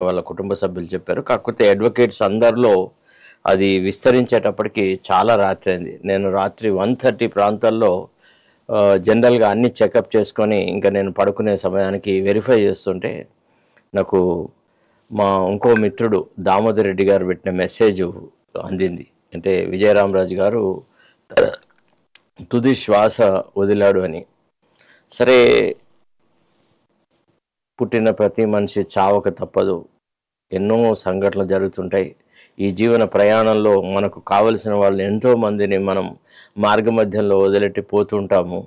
వాళ్ళ కుటుంబ సభ్యులు చెప్పారు. కాకపోతే అడ్వకేట్స్ అందరిలో అది విస్తరించేటప్పటికి చాలా రాత్రి అయింది. నేను రాత్రి 1:30 ప్రాంతాల్లో జనరల్‌గా అన్నీ చెకప్ చేసుకొని ఇంకా నేను పడుకునే సమయానికి వెరిఫై చేస్తుంటే నాకు మా ఇంకో మిత్రుడు దామోదర్ రెడ్డి గారు పెట్టిన మెసేజ్ అందింది. అంటే విజయరామరాజు గారు తుది శ్వాస వదిలాడు అని. సరే, పుట్టిన ప్రతి మనిషి చావక తప్పదు. ఎన్నో సంఘటనలు జరుగుతుంటాయి. ఈ జీవన ప్రయాణంలో మనకు కావలసిన వాళ్ళని ఎంతోమందిని మనం మార్గమధ్యంలో వదిలెట్టి పోతుంటాము.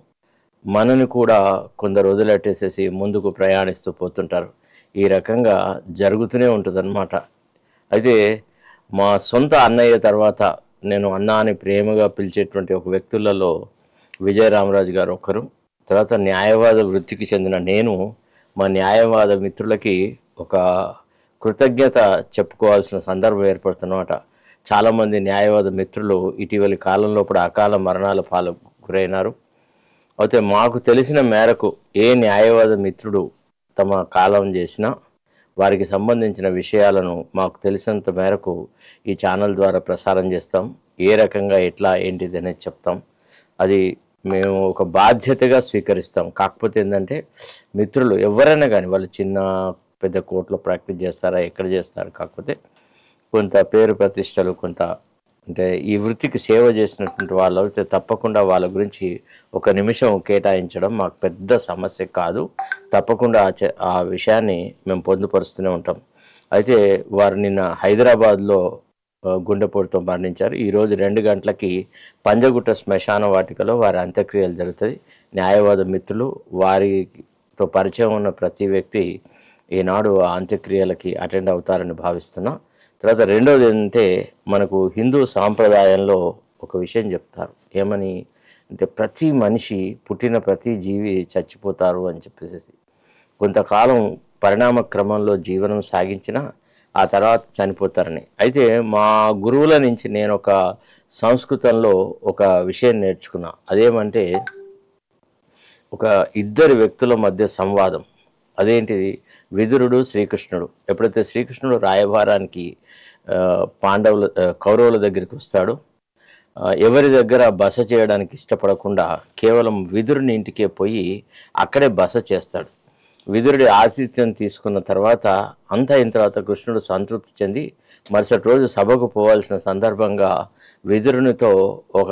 మనని కూడా కొందరు వదిలెట్టేసేసి ముందుకు ప్రయాణిస్తూ పోతుంటారు. ఈ రకంగా జరుగుతూనే ఉంటుందన్నమాట. అయితే మా సొంత అన్నయ్య తర్వాత నేను అన్న అని ప్రేమగా పిలిచేటువంటి ఒక వ్యక్తులలో విజయరామరాజు గారు ఒకరు. తర్వాత న్యాయవాద వృత్తికి చెందిన నేను మా న్యాయవాద మిత్రులకి ఒక కృతజ్ఞత చెప్పుకోవాల్సిన సందర్భం ఏర్పడుతున్నమాట. చాలామంది న్యాయవాద మిత్రులు ఇటీవలి కాలంలో కూడా అకాల మరణాల పాలు గురైనారు. అయితే మాకు తెలిసిన మేరకు ఏ న్యాయవాద మిత్రుడు తమ కాలం చేసినా వారికి సంబంధించిన విషయాలను మాకు తెలిసినంత మేరకు ఈ ఛానల్ ద్వారా ప్రసారం చేస్తాం. ఏ రకంగా ఎట్లా ఏంటిది అనేది చెప్తాం. అది మేము ఒక బాధ్యతగా స్వీకరిస్తాం. కాకపోతే ఏంటంటే మిత్రులు ఎవరైనా కానీ వాళ్ళు చిన్న పెద్ద కోర్టులో ప్రాక్టీస్ చేస్తారా, ఎక్కడ చేస్తారు, కాకపోతే కొంత పేరు ప్రతిష్టలు కొంత అంటే ఈ వృత్తికి సేవ చేసినటువంటి వాళ్ళు అయితే తప్పకుండా వాళ్ళ గురించి ఒక నిమిషం కేటాయించడం మాకు పెద్ద సమస్య కాదు. తప్పకుండా ఆ విషయాన్ని మేము పొందుపరుస్తూనే ఉంటాం. అయితే వారు నిన్న హైదరాబాద్లో గుండెపోటుతో మరణించారు. ఈరోజు 2 గంటలకి పంజగుట్ట శ్మశాన వాటికలో వారి అంత్యక్రియలు జరుగుతుంది. న్యాయవాద మిత్రులు వారితో పరిచయం ఉన్న ప్రతి వ్యక్తి ఈనాడు ఆ అంత్యక్రియలకి అటెండ్ అవుతారని భావిస్తున్నా. తర్వాత రెండోది ఏంటంటే మనకు హిందూ సాంప్రదాయంలో ఒక విషయం చెప్తారు. ఏమని అంటే ప్రతి మనిషి పుట్టిన ప్రతి జీవి చచ్చిపోతారు అని చెప్పేసి కొంతకాలం పరిణామ క్రమంలో జీవనం సాగించిన ఆ తర్వాత చనిపోతారని. అయితే మా గురువుల నుంచి నేను ఒక సంస్కృతంలో ఒక విషయం నేర్చుకున్నా. అదేమంటే ఒక ఇద్దరు వ్యక్తుల మధ్య సంవాదం. అదేంటిది? విదురుడు శ్రీకృష్ణుడు. ఎప్పుడైతే శ్రీకృష్ణుడు రాయబారానికి కౌరవుల దగ్గరికి వస్తాడో ఎవరి దగ్గర బస చేయడానికి ఇష్టపడకుండా కేవలం విదురుని ఇంటికే పోయి అక్కడే బస చేస్తాడు. విదురుడి ఆతిథ్యం తీసుకున్న తర్వాత అంతా అయిన తర్వాత కృష్ణుడు సంతృప్తి చెంది మరుసటి రోజు సభకు పోవాల్సిన సందర్భంగా విదురునితో ఒక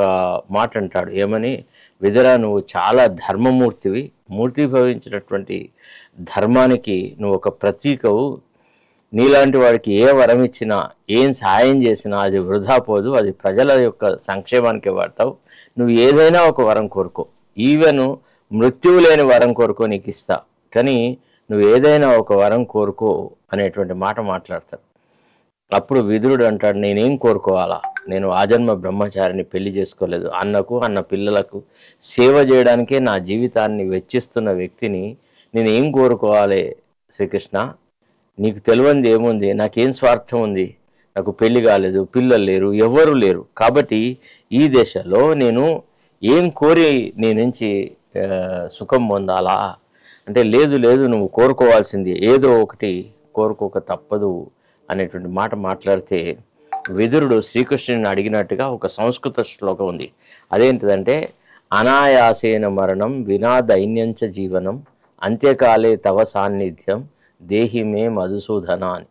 మాట అంటాడు. ఏమని? విదురా, నువ్వు చాలా ధర్మమూర్తివి, మూర్తిభవించినటువంటి ధర్మానికి నువ్వు ఒక ప్రతీకవు. నీలాంటి వాడికి ఏ వరం ఇచ్చినా ఏం సహాయం చేసినా అది వృధా పోదు, అది ప్రజల యొక్క సంక్షేమానికి వాడతావు. నువ్వు ఏదైనా ఒక వరం కోరుకో, ఈవెన్ మృత్యువు లేని వరం కోరుకో, నీకు ఇస్తా, కానీ నువ్వు ఏదైనా ఒక వరం కోరుకో అనేటువంటి మాట మాట్లాడతాడు. అప్పుడు విదురుడు అంటాడు, నేనేం కోరుకోవాలా? నేను ఆజన్మ బ్రహ్మచారిని, పెళ్లి చేసుకోలేదు, అన్నకు అన్న పిల్లలకు సేవ చేయడానికే నా జీవితాన్ని వెచ్చిస్తున్న వ్యక్తిని నేనేం కోరుకోవాలి శ్రీకృష్ణ? నీకు తెలియంది ఏముంది? నాకేం స్వార్థం ఉంది? నాకు పెళ్లి కాలేదు, పిల్లలు లేరు, ఎవ్వరూ లేరు. కాబట్టి ఈ దశలో నేను ఏం కోరి నీ నుంచి సుఖం పొందాలా అంటే, లేదు లేదు, నువ్వు కోరుకోవాల్సింది ఏదో ఒకటి కోరుకోక తప్పదు అనేటువంటి మాట మాట్లాడితే విదురుడు శ్రీకృష్ణుని అడిగినట్టుగా ఒక సంస్కృత శ్లోకం ఉంది. అదేంటిదంటే, అనాయాసేన మరణం వినా దైన్యంచ జీవనం అంత్యకాలే తవ సాన్నిధ్యం దేహిమే మధుసూదన అని.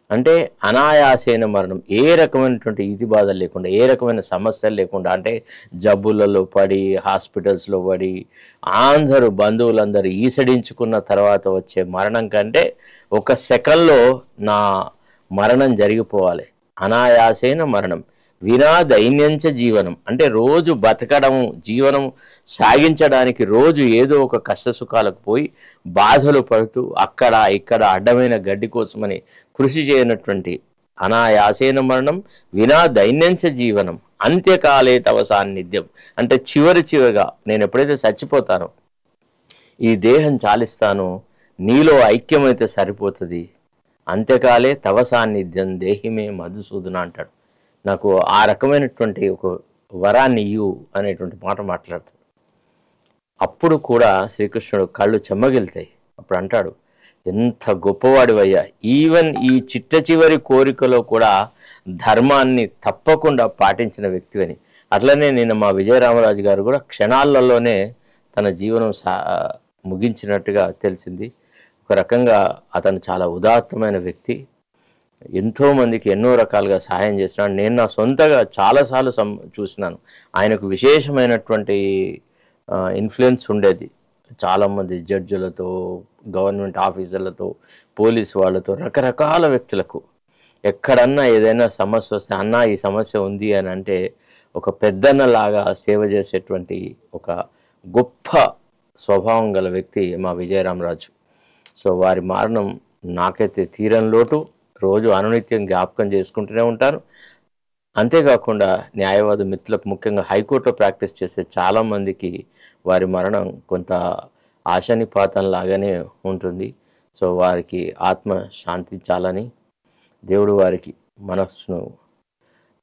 అంటే అనాయాసేన మరణం, ఏ రకమైనటువంటి ఇది బాధలు లేకుండా, ఏ రకమైన సమస్యలు లేకుండా, అంటే జబ్బులలో పడి హాస్పిటల్స్లో పడి అందరూ బంధువులందరూ ఈసడించుకున్న తర్వాత వచ్చే మరణం కంటే ఒక సెకండ్లో నా మరణం జరిగిపోవాలి. అనాయాసేన మరణం వినా దైన్యంచ జీవనం అంటే రోజు బతకడం, జీవనం సాగించడానికి రోజు ఏదో ఒక కష్ట సుఖాలకు పోయి బాధలు పడుతూ అక్కడ ఇక్కడ అడ్డమైన గడ్డి కోసమని కృషి చేయనటువంటి అనాయాసేన మరణం వినా దైన్యంచ జీవనం అంత్యకాలే తవ సాన్నిధ్యం అంటే చివరిగా నేను ఎప్పుడైతే చచ్చిపోతానో, ఈ దేహం చాలిస్తానో, నీలో ఐక్యమైతే సరిపోతుంది. అంత్యకాలే తవ సాన్నిధ్యం దేహిమే మధుసూదన అంటాడు. నాకు ఆ రకమైనటువంటి ఒక వరాన్ని ఇయ్యు అనేటువంటి మాట మాట్లాడతాడు. అప్పుడు కూడా శ్రీకృష్ణుడు కళ్ళు చెమ్మగిలుతాయి. అప్పుడు అంటాడు, ఎంత గొప్పవాడివయ్యా, ఈవెన్ ఈ చిట్ట చివరి కోరికలో కూడా ధర్మాన్ని తప్పకుండా పాటించిన వ్యక్తివని. అట్లనే నిన్న మా విజయరామరాజు గారు కూడా క్షణాలలోనే తన జీవనం ముగించినట్టుగా తెలిసింది. ఒక రకంగా అతను చాలా ఉదాత్తమైన వ్యక్తి, ఎంతోమందికి ఎన్నో రకాలుగా సహాయం చేసినాడు. నేను నా సొంతగా చాలాసార్లు చూసినాను. ఆయనకు విశేషమైనటువంటి ఇన్ఫ్లుయెన్స్ ఉండేది. చాలామంది జడ్జిలతో, గవర్నమెంట్ ఆఫీసర్లతో, పోలీసు వాళ్ళతో, రకరకాల వ్యక్తులకు ఎక్కడన్నా ఏదైనా సమస్య వస్తే అన్నా ఈ సమస్య ఉంది అని అంటే ఒక పెద్దన్నలాగా సేవ చేసేటువంటి ఒక గొప్ప స్వభావం గల వ్యక్తి మా విజయరామరాజు. సో వారి మరణం నాకైతే తీరని లోటు. రోజు అనునిత్యం జ్ఞాపకం చేసుకుంటూనే ఉంటాను. అంతేకాకుండా న్యాయవాద మిత్రులకు, ముఖ్యంగా హైకోర్టులో ప్రాక్టీస్ చేసే చాలామందికి వారి మరణం కొంత ఆశానిపాతంలాగానే ఉంటుంది. సో వారికి ఆత్మ శాంతించాలని, దేవుడు వారికి మనస్సును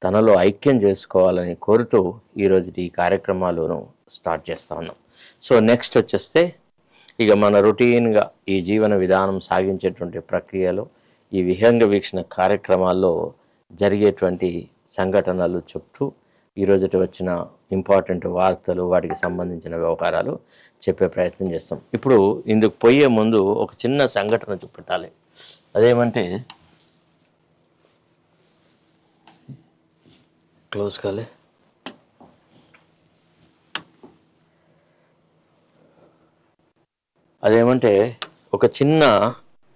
తనలో ఐక్యం చేసుకోవాలని కోరుతూ ఈరోజు ఈ కార్యక్రమాలను స్టార్ట్ చేస్తూ ఉన్నాం. సో నెక్స్ట్ వచ్చేస్తే ఇక మన రొటీన్గా ఈ జీవన విధానం సాగించేటువంటి ప్రక్రియలో ఈ విహంగ వీక్షణ కార్యక్రమాల్లో జరిగేటువంటి సంఘటనలు చెప్తూ ఈరోజు వచ్చిన ఇంపార్టెంట్ వార్తలు, వాటికి సంబంధించిన వ్యవహారాలు చెప్పే ప్రయత్నం చేస్తాం. ఇప్పుడు ఇందుకు పోయే ముందు ఒక చిన్న సంఘటన చూపెట్టాలి. అదేమంటే క్లోజ్ కాలే అదేమంటే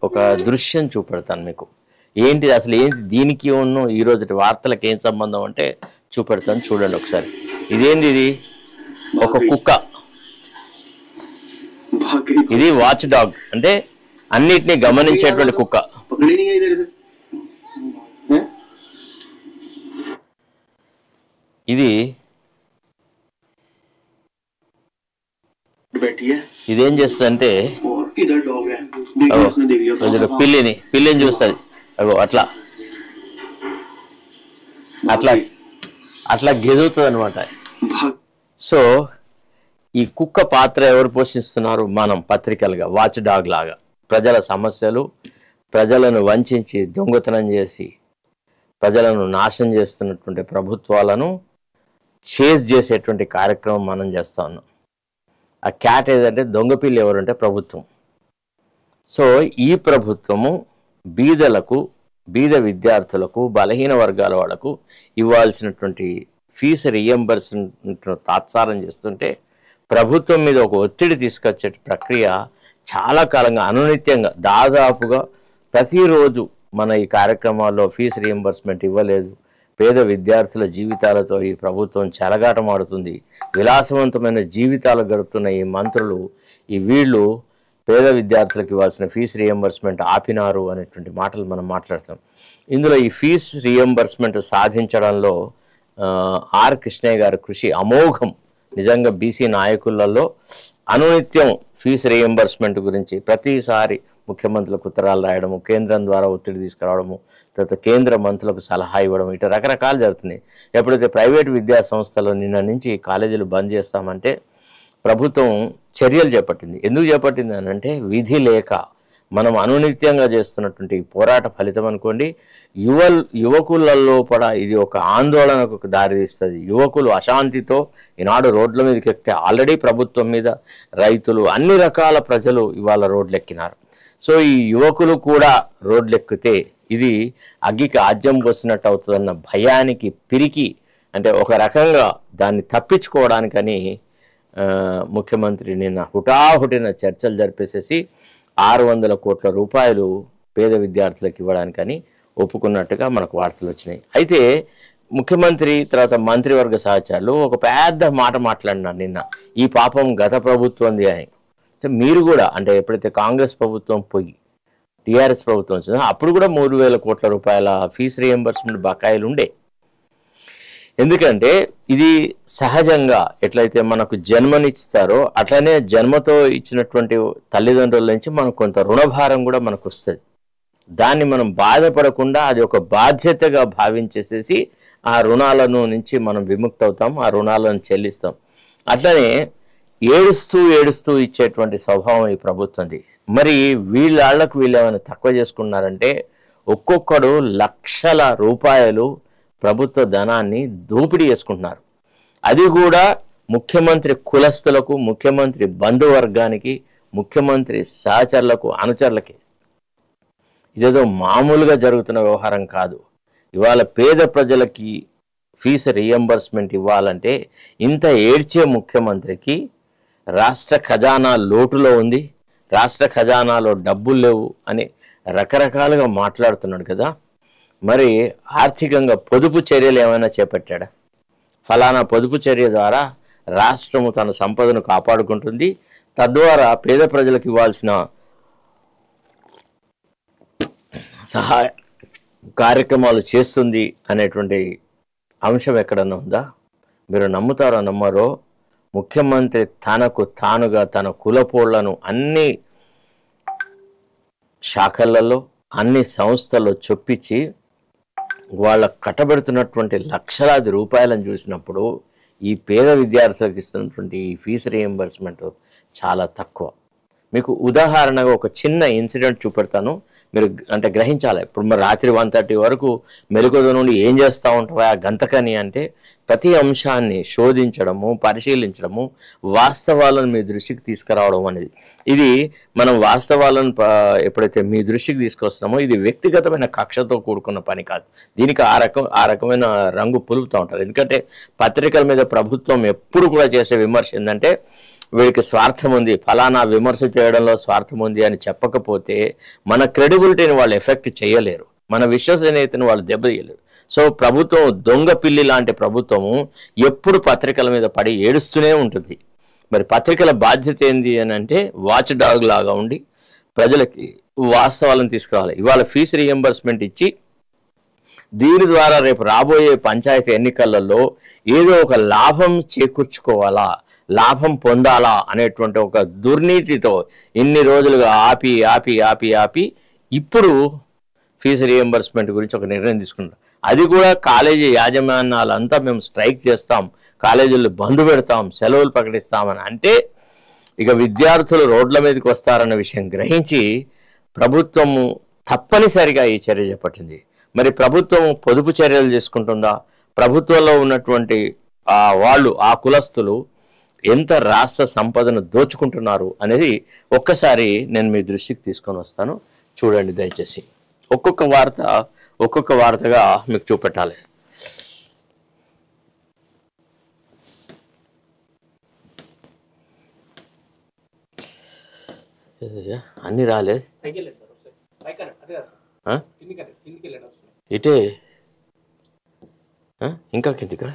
ఒక దృశ్యం చూపెడతాను మీకు. ఏంటి అసలు ఏంటి దీనికి ఉన్న ఈరోజు వార్తలకు ఏం సంబంధం అంటే చూపెడతాను, చూడండి ఒకసారి. ఇదేంది? ఇది ఒక కుక్క. ఇది వాచ్ డాగ్, అంటే అన్నిటినీ గమనించేటువంటి కుక్క. ఇది ఇదేం చేస్తుందంటే పిల్లిని చూస్తుంది. అగో అట్లా అట్లా అట్లా గెదుగుతుంది అనమాట. సో ఈ కుక్క పాత్ర ఎవరు పోషిస్తున్నారు? మనం పత్రికలుగా, వాచ్ డాగ్ లాగా ప్రజల సమస్యలు, ప్రజలను వంచి దొంగతనం చేసి ప్రజలను నాశనం చేస్తున్నటువంటి ప్రభుత్వాలను చేజ్ చేసేటువంటి కార్యక్రమం మనం చేస్తూ ఉన్నాం. ఆ క్యాట్ ఏదంటే దొంగపిల్లి ఎవరంటే ప్రభుత్వం. సో ఈ ప్రభుత్వము బీద విద్యార్థులకు, బలహీన వర్గాల వాళ్లకు ఇవ్వాల్సినటువంటి ఫీజు రీఎంబర్స్మెంట్ తాత్సారం చేస్తుంటే ప్రభుత్వం మీద ఒక ఒత్తిడి తీసుకొచ్చే ప్రక్రియ చాలా కాలంగా అనునిత్యంగా దాదాపుగా ప్రతిరోజు మన ఈ కార్యక్రమాల్లో ఫీజు రీఎంబర్స్మెంట్ ఇవ్వలేదు. పేద విద్యార్థుల జీవితాలతో ఈ ప్రభుత్వం చెలగాటమాడుతుంది. విలాసవంతమైన జీవితాలు గడుపుతున్న ఈ మంత్రులు, వీళ్ళు పేద విద్యార్థులకు ఇవ్వాల్సిన ఫీజు రీఎంబర్స్మెంట్ ఆపినారు అనేటువంటి మాటలు మనం మాట్లాడతాం. ఇందులో ఈ ఫీజు రీఎంబర్స్మెంట్ సాధించడంలో ఆర్ కృష్ణయ్య గారి కృషి అమోఘం. నిజంగా బీసీ నాయకులలో అనునిత్యం ఫీజు రీఎంబర్స్మెంట్ గురించి ప్రతిసారి ముఖ్యమంత్రులకు ఉత్తరాలు రాయడము, కేంద్రం ద్వారా ఒత్తిడి తీసుకురావడము, తర్వాత కేంద్ర మంత్రులకు సలహా ఇవ్వడం, ఇటు రకరకాలు జరుగుతున్నాయి. ఎప్పుడైతే ప్రైవేట్ విద్యా సంస్థలు నిన్న నుంచి కాలేజీలు బంద్ చేస్తామంటే ప్రభుత్వం చర్యలు చేపట్టింది. ఎందుకు చేపట్టింది అని అంటే విధి లేక మనం అనునిత్యంగా చేస్తున్నటువంటి పోరాట ఫలితం అనుకోండి. యువకులలో కూడా ఇది ఒక ఆందోళనకు దారితీస్తుంది. యువకులు అశాంతితో ఈనాడు రోడ్ల మీదకి ఎక్కితే ఆల్రెడీ ప్రభుత్వం మీద రైతులు, అన్ని రకాల ప్రజలు ఇవాళ రోడ్లెక్కినారు. సో ఈ యువకులు కూడా రోడ్లెక్కితే ఇది అగ్గికి ఆజ్యం పోసినట్టు అవుతుందన్న భయానికి పిరికి, అంటే ఒక రకంగా దాన్ని తప్పించుకోవడానికని ముఖ్యమంత్రి నిన్న హుటాహుటిన చర్చలు జరిపేసేసి 600 కోట్ల రూపాయలు పేద విద్యార్థులకు ఇవ్వడానికని ఒప్పుకున్నట్టుగా మనకు వార్తలు వచ్చినాయి. అయితే ముఖ్యమంత్రి తర్వాత మంత్రివర్గ సహచరులు ఒక పెద్ద మాట మాట్లాడినారు నిన్న, ఈ పాపం గత ప్రభుత్వంది అని. మీరు కూడా అంటే ఎప్పుడైతే కాంగ్రెస్ ప్రభుత్వం పోయి టీఆర్ఎస్ ప్రభుత్వం వచ్చిందో అప్పుడు కూడా 3,000 కోట్ల రూపాయల ఫీజు రీఎంబర్స్మెంట్ బకాయిలు ఉండే. ఎందుకంటే ఇది సహజంగా ఎట్లయితే మనకు జన్మనిస్తారో అట్లనే జన్మతో ఇచ్చినటువంటి తల్లిదండ్రుల నుంచి మనకు కొంత రుణభారం కూడా మనకు వస్తుంది. దాన్ని మనం బాధపడకుండా అది ఒక బాధ్యతగా భావించేసేసి ఆ రుణాలను నుంచి మనం విముక్తి అవుతాం, ఆ రుణాలను చెల్లిస్తాం. అట్లనే ఏడుస్తూ ఇచ్చేటువంటి స్వభావం ఈ ప్రభుత్వంది. మరి వీళ్ళకు వీళ్ళు ఏమైనా తక్కువ చేసుకున్నారంటే ఒక్కొక్కడు లక్షల రూపాయలు ప్రభుత్వ ధనాన్ని దోపిడీ చేసుకుంటున్నారు. అది కూడా ముఖ్యమంత్రి కులస్తులకు, ముఖ్యమంత్రి బంధువర్గానికి, ముఖ్యమంత్రి సహచరులకు, అనుచరులకి. ఇదేదో మామూలుగా జరుగుతున్న వ్యవహారం కాదు. ఇవాళ పేద ప్రజలకి ఫీజు రీఎంబర్స్మెంట్ ఇవ్వాలంటే ఇంత ఏడ్చే ముఖ్యమంత్రికి రాష్ట్ర ఖజానా లోటులో ఉంది, రాష్ట్ర ఖజానాలో డబ్బులు లేవు అని రకరకాలుగా మాట్లాడుతున్నాడు కదా. మరి ఆర్థికంగా పొదుపు చర్యలు ఏమైనా చేపట్టాడా? ఫలానా పొదుపు చర్య ద్వారా రాష్ట్రము తన సంపదను కాపాడుకుంటుంది, తద్వారా పేద ప్రజలకు ఇవ్వాల్సిన సహాయ కార్యక్రమాలు చేస్తుంది అనేటువంటి అంశం ఎక్కడన్నా ఉందా? మీరు నమ్ముతారో నమ్మరో, ముఖ్యమంత్రి తనకు తానుగా తన కులపోళ్లను అన్ని శాఖలలో, అన్ని సంస్థల్లో చొప్పించి వాళ్ళకు కట్టబెడుతున్నటువంటి లక్షలాది రూపాయలను చూసినప్పుడు ఈ పేద విద్యార్థులకు ఇస్తున్నటువంటి ఈ ఫీజు రీఎంబర్స్మెంట్ చాలా తక్కువ. మీకు ఉదాహరణగా ఒక చిన్న ఇన్సిడెంట్ చూపెడతాను, మీరు అంటే గ్రహించాలి. ఇప్పుడు మరి రాత్రి 1:30 వరకు మెలకువ నుండి ఏం చేస్తూ ఉంటావా ఆ గంతకని అంటే ప్రతి అంశాన్ని శోధించడము, పరిశీలించడము, వాస్తవాలను మీ దృష్టికి తీసుకురావడం అనేది. ఇది మనం వాస్తవాలను ఎప్పుడైతే మీ దృష్టికి తీసుకొస్తున్నామో ఇది వ్యక్తిగతమైన కక్షతో కూడుకున్న పని కాదు. దీనికి ఆ రకమైన రంగు పులుపుతూ ఉంటారు. ఎందుకంటే పత్రికల మీద ప్రభుత్వం ఎప్పుడు కూడా చేసే విమర్శ ఏంటంటే వీడికి స్వార్థం ఉంది, ఫలానా విమర్శ చేయడంలో స్వార్థం ఉంది అని చెప్పకపోతే మన క్రెడిబిలిటీని వాళ్ళు ఎఫెక్ట్ చేయలేరు, మన విశ్వసనీయతను వాళ్ళు దెబ్బతీయలేరు. సో ప్రభుత్వం దొంగ పిల్లి లాంటి ప్రభుత్వము ఎప్పుడు పత్రికల మీద పడి ఏడుస్తూనే ఉంటుంది. మరి పత్రికల బాధ్యత ఏంది అని అంటే వాచ్ డాగ్ లాగా ఉండి ప్రజలకి వాస్తవాలను తీసుకురావాలి. ఇవాళ ఫీజు రీఎంబర్స్మెంట్ ఇచ్చి దీని ద్వారా రేపు రాబోయే పంచాయతీ ఎన్నికలలో ఏదో ఒక లాభం చేకూర్చుకోవాలా, లాభం పొందాలా అనేటువంటి ఒక దుర్నీతితో ఇన్ని రోజులుగా ఆపి ఆపి ఆపి ఆపి ఇప్పుడు ఫీజు రీఎంబర్స్మెంట్ గురించి ఒక నిర్ణయం తీసుకున్నారు. అది కూడా కాలేజీ యాజమాన్యాలంతా మేము స్ట్రైక్ చేస్తాం, కాలేజీలు బంద్ పెడతాం, సెలవులు ప్రకటిస్తామని అంటే ఇక విద్యార్థులు రోడ్ల మీదకి వస్తారన్న విషయం గ్రహించి ప్రభుత్వము తప్పనిసరిగా ఈ చర్య చేపట్టింది. మరి ప్రభుత్వం పొదుపు చర్యలు చేసుకుంటుందా? ప్రభుత్వంలో ఉన్నటువంటి వాళ్ళు ఆ కులస్తులు ఎంత రాష్ట్ర సంపదను దోచుకుంటున్నారు అనేది ఒక్కసారి నేను మీ దృష్టికి తీసుకొని వస్తాను, చూడండి దయచేసి. ఒక్కొక్క వార్తగా మీకు చూపెట్టాలి. అన్ని రాలే ఇటే ఇంకా కిందికా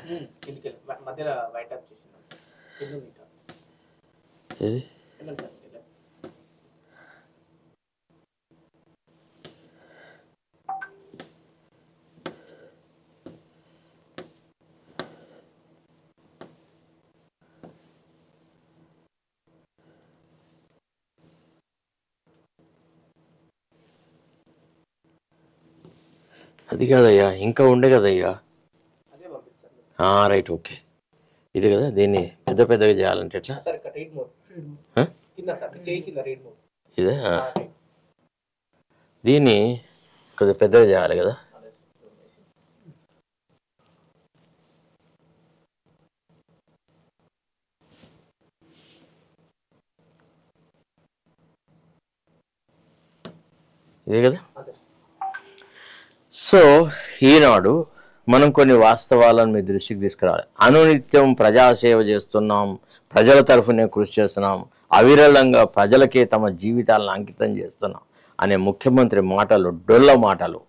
ఏది అది కాదయ్యా, ఇంకా ఉండే కదయ్యా. రైట్, ఓకే, ఇది కదా. దీన్ని పెద్దగా చేయాలంటే ఎట్లా? ఇదే దీన్ని కొద్దిగా పెద్దగా చేయాలి కదా. ఇదే కదా. సో ఈనాడు మనం కొన్ని వాస్తవాలను మీ దృష్టికి తీసుకురావాలి. అనునిత్యం ప్రజాసేవ చేస్తున్నాం, ప్రజల తరఫునే కృషి చేస్తున్నాం, అవిరళంగా ప్రజలకే తమ జీవితాలను అంకితం చేస్తున్నాం అనే ముఖ్యమంత్రి మాటలు డొల్ల మాటలు,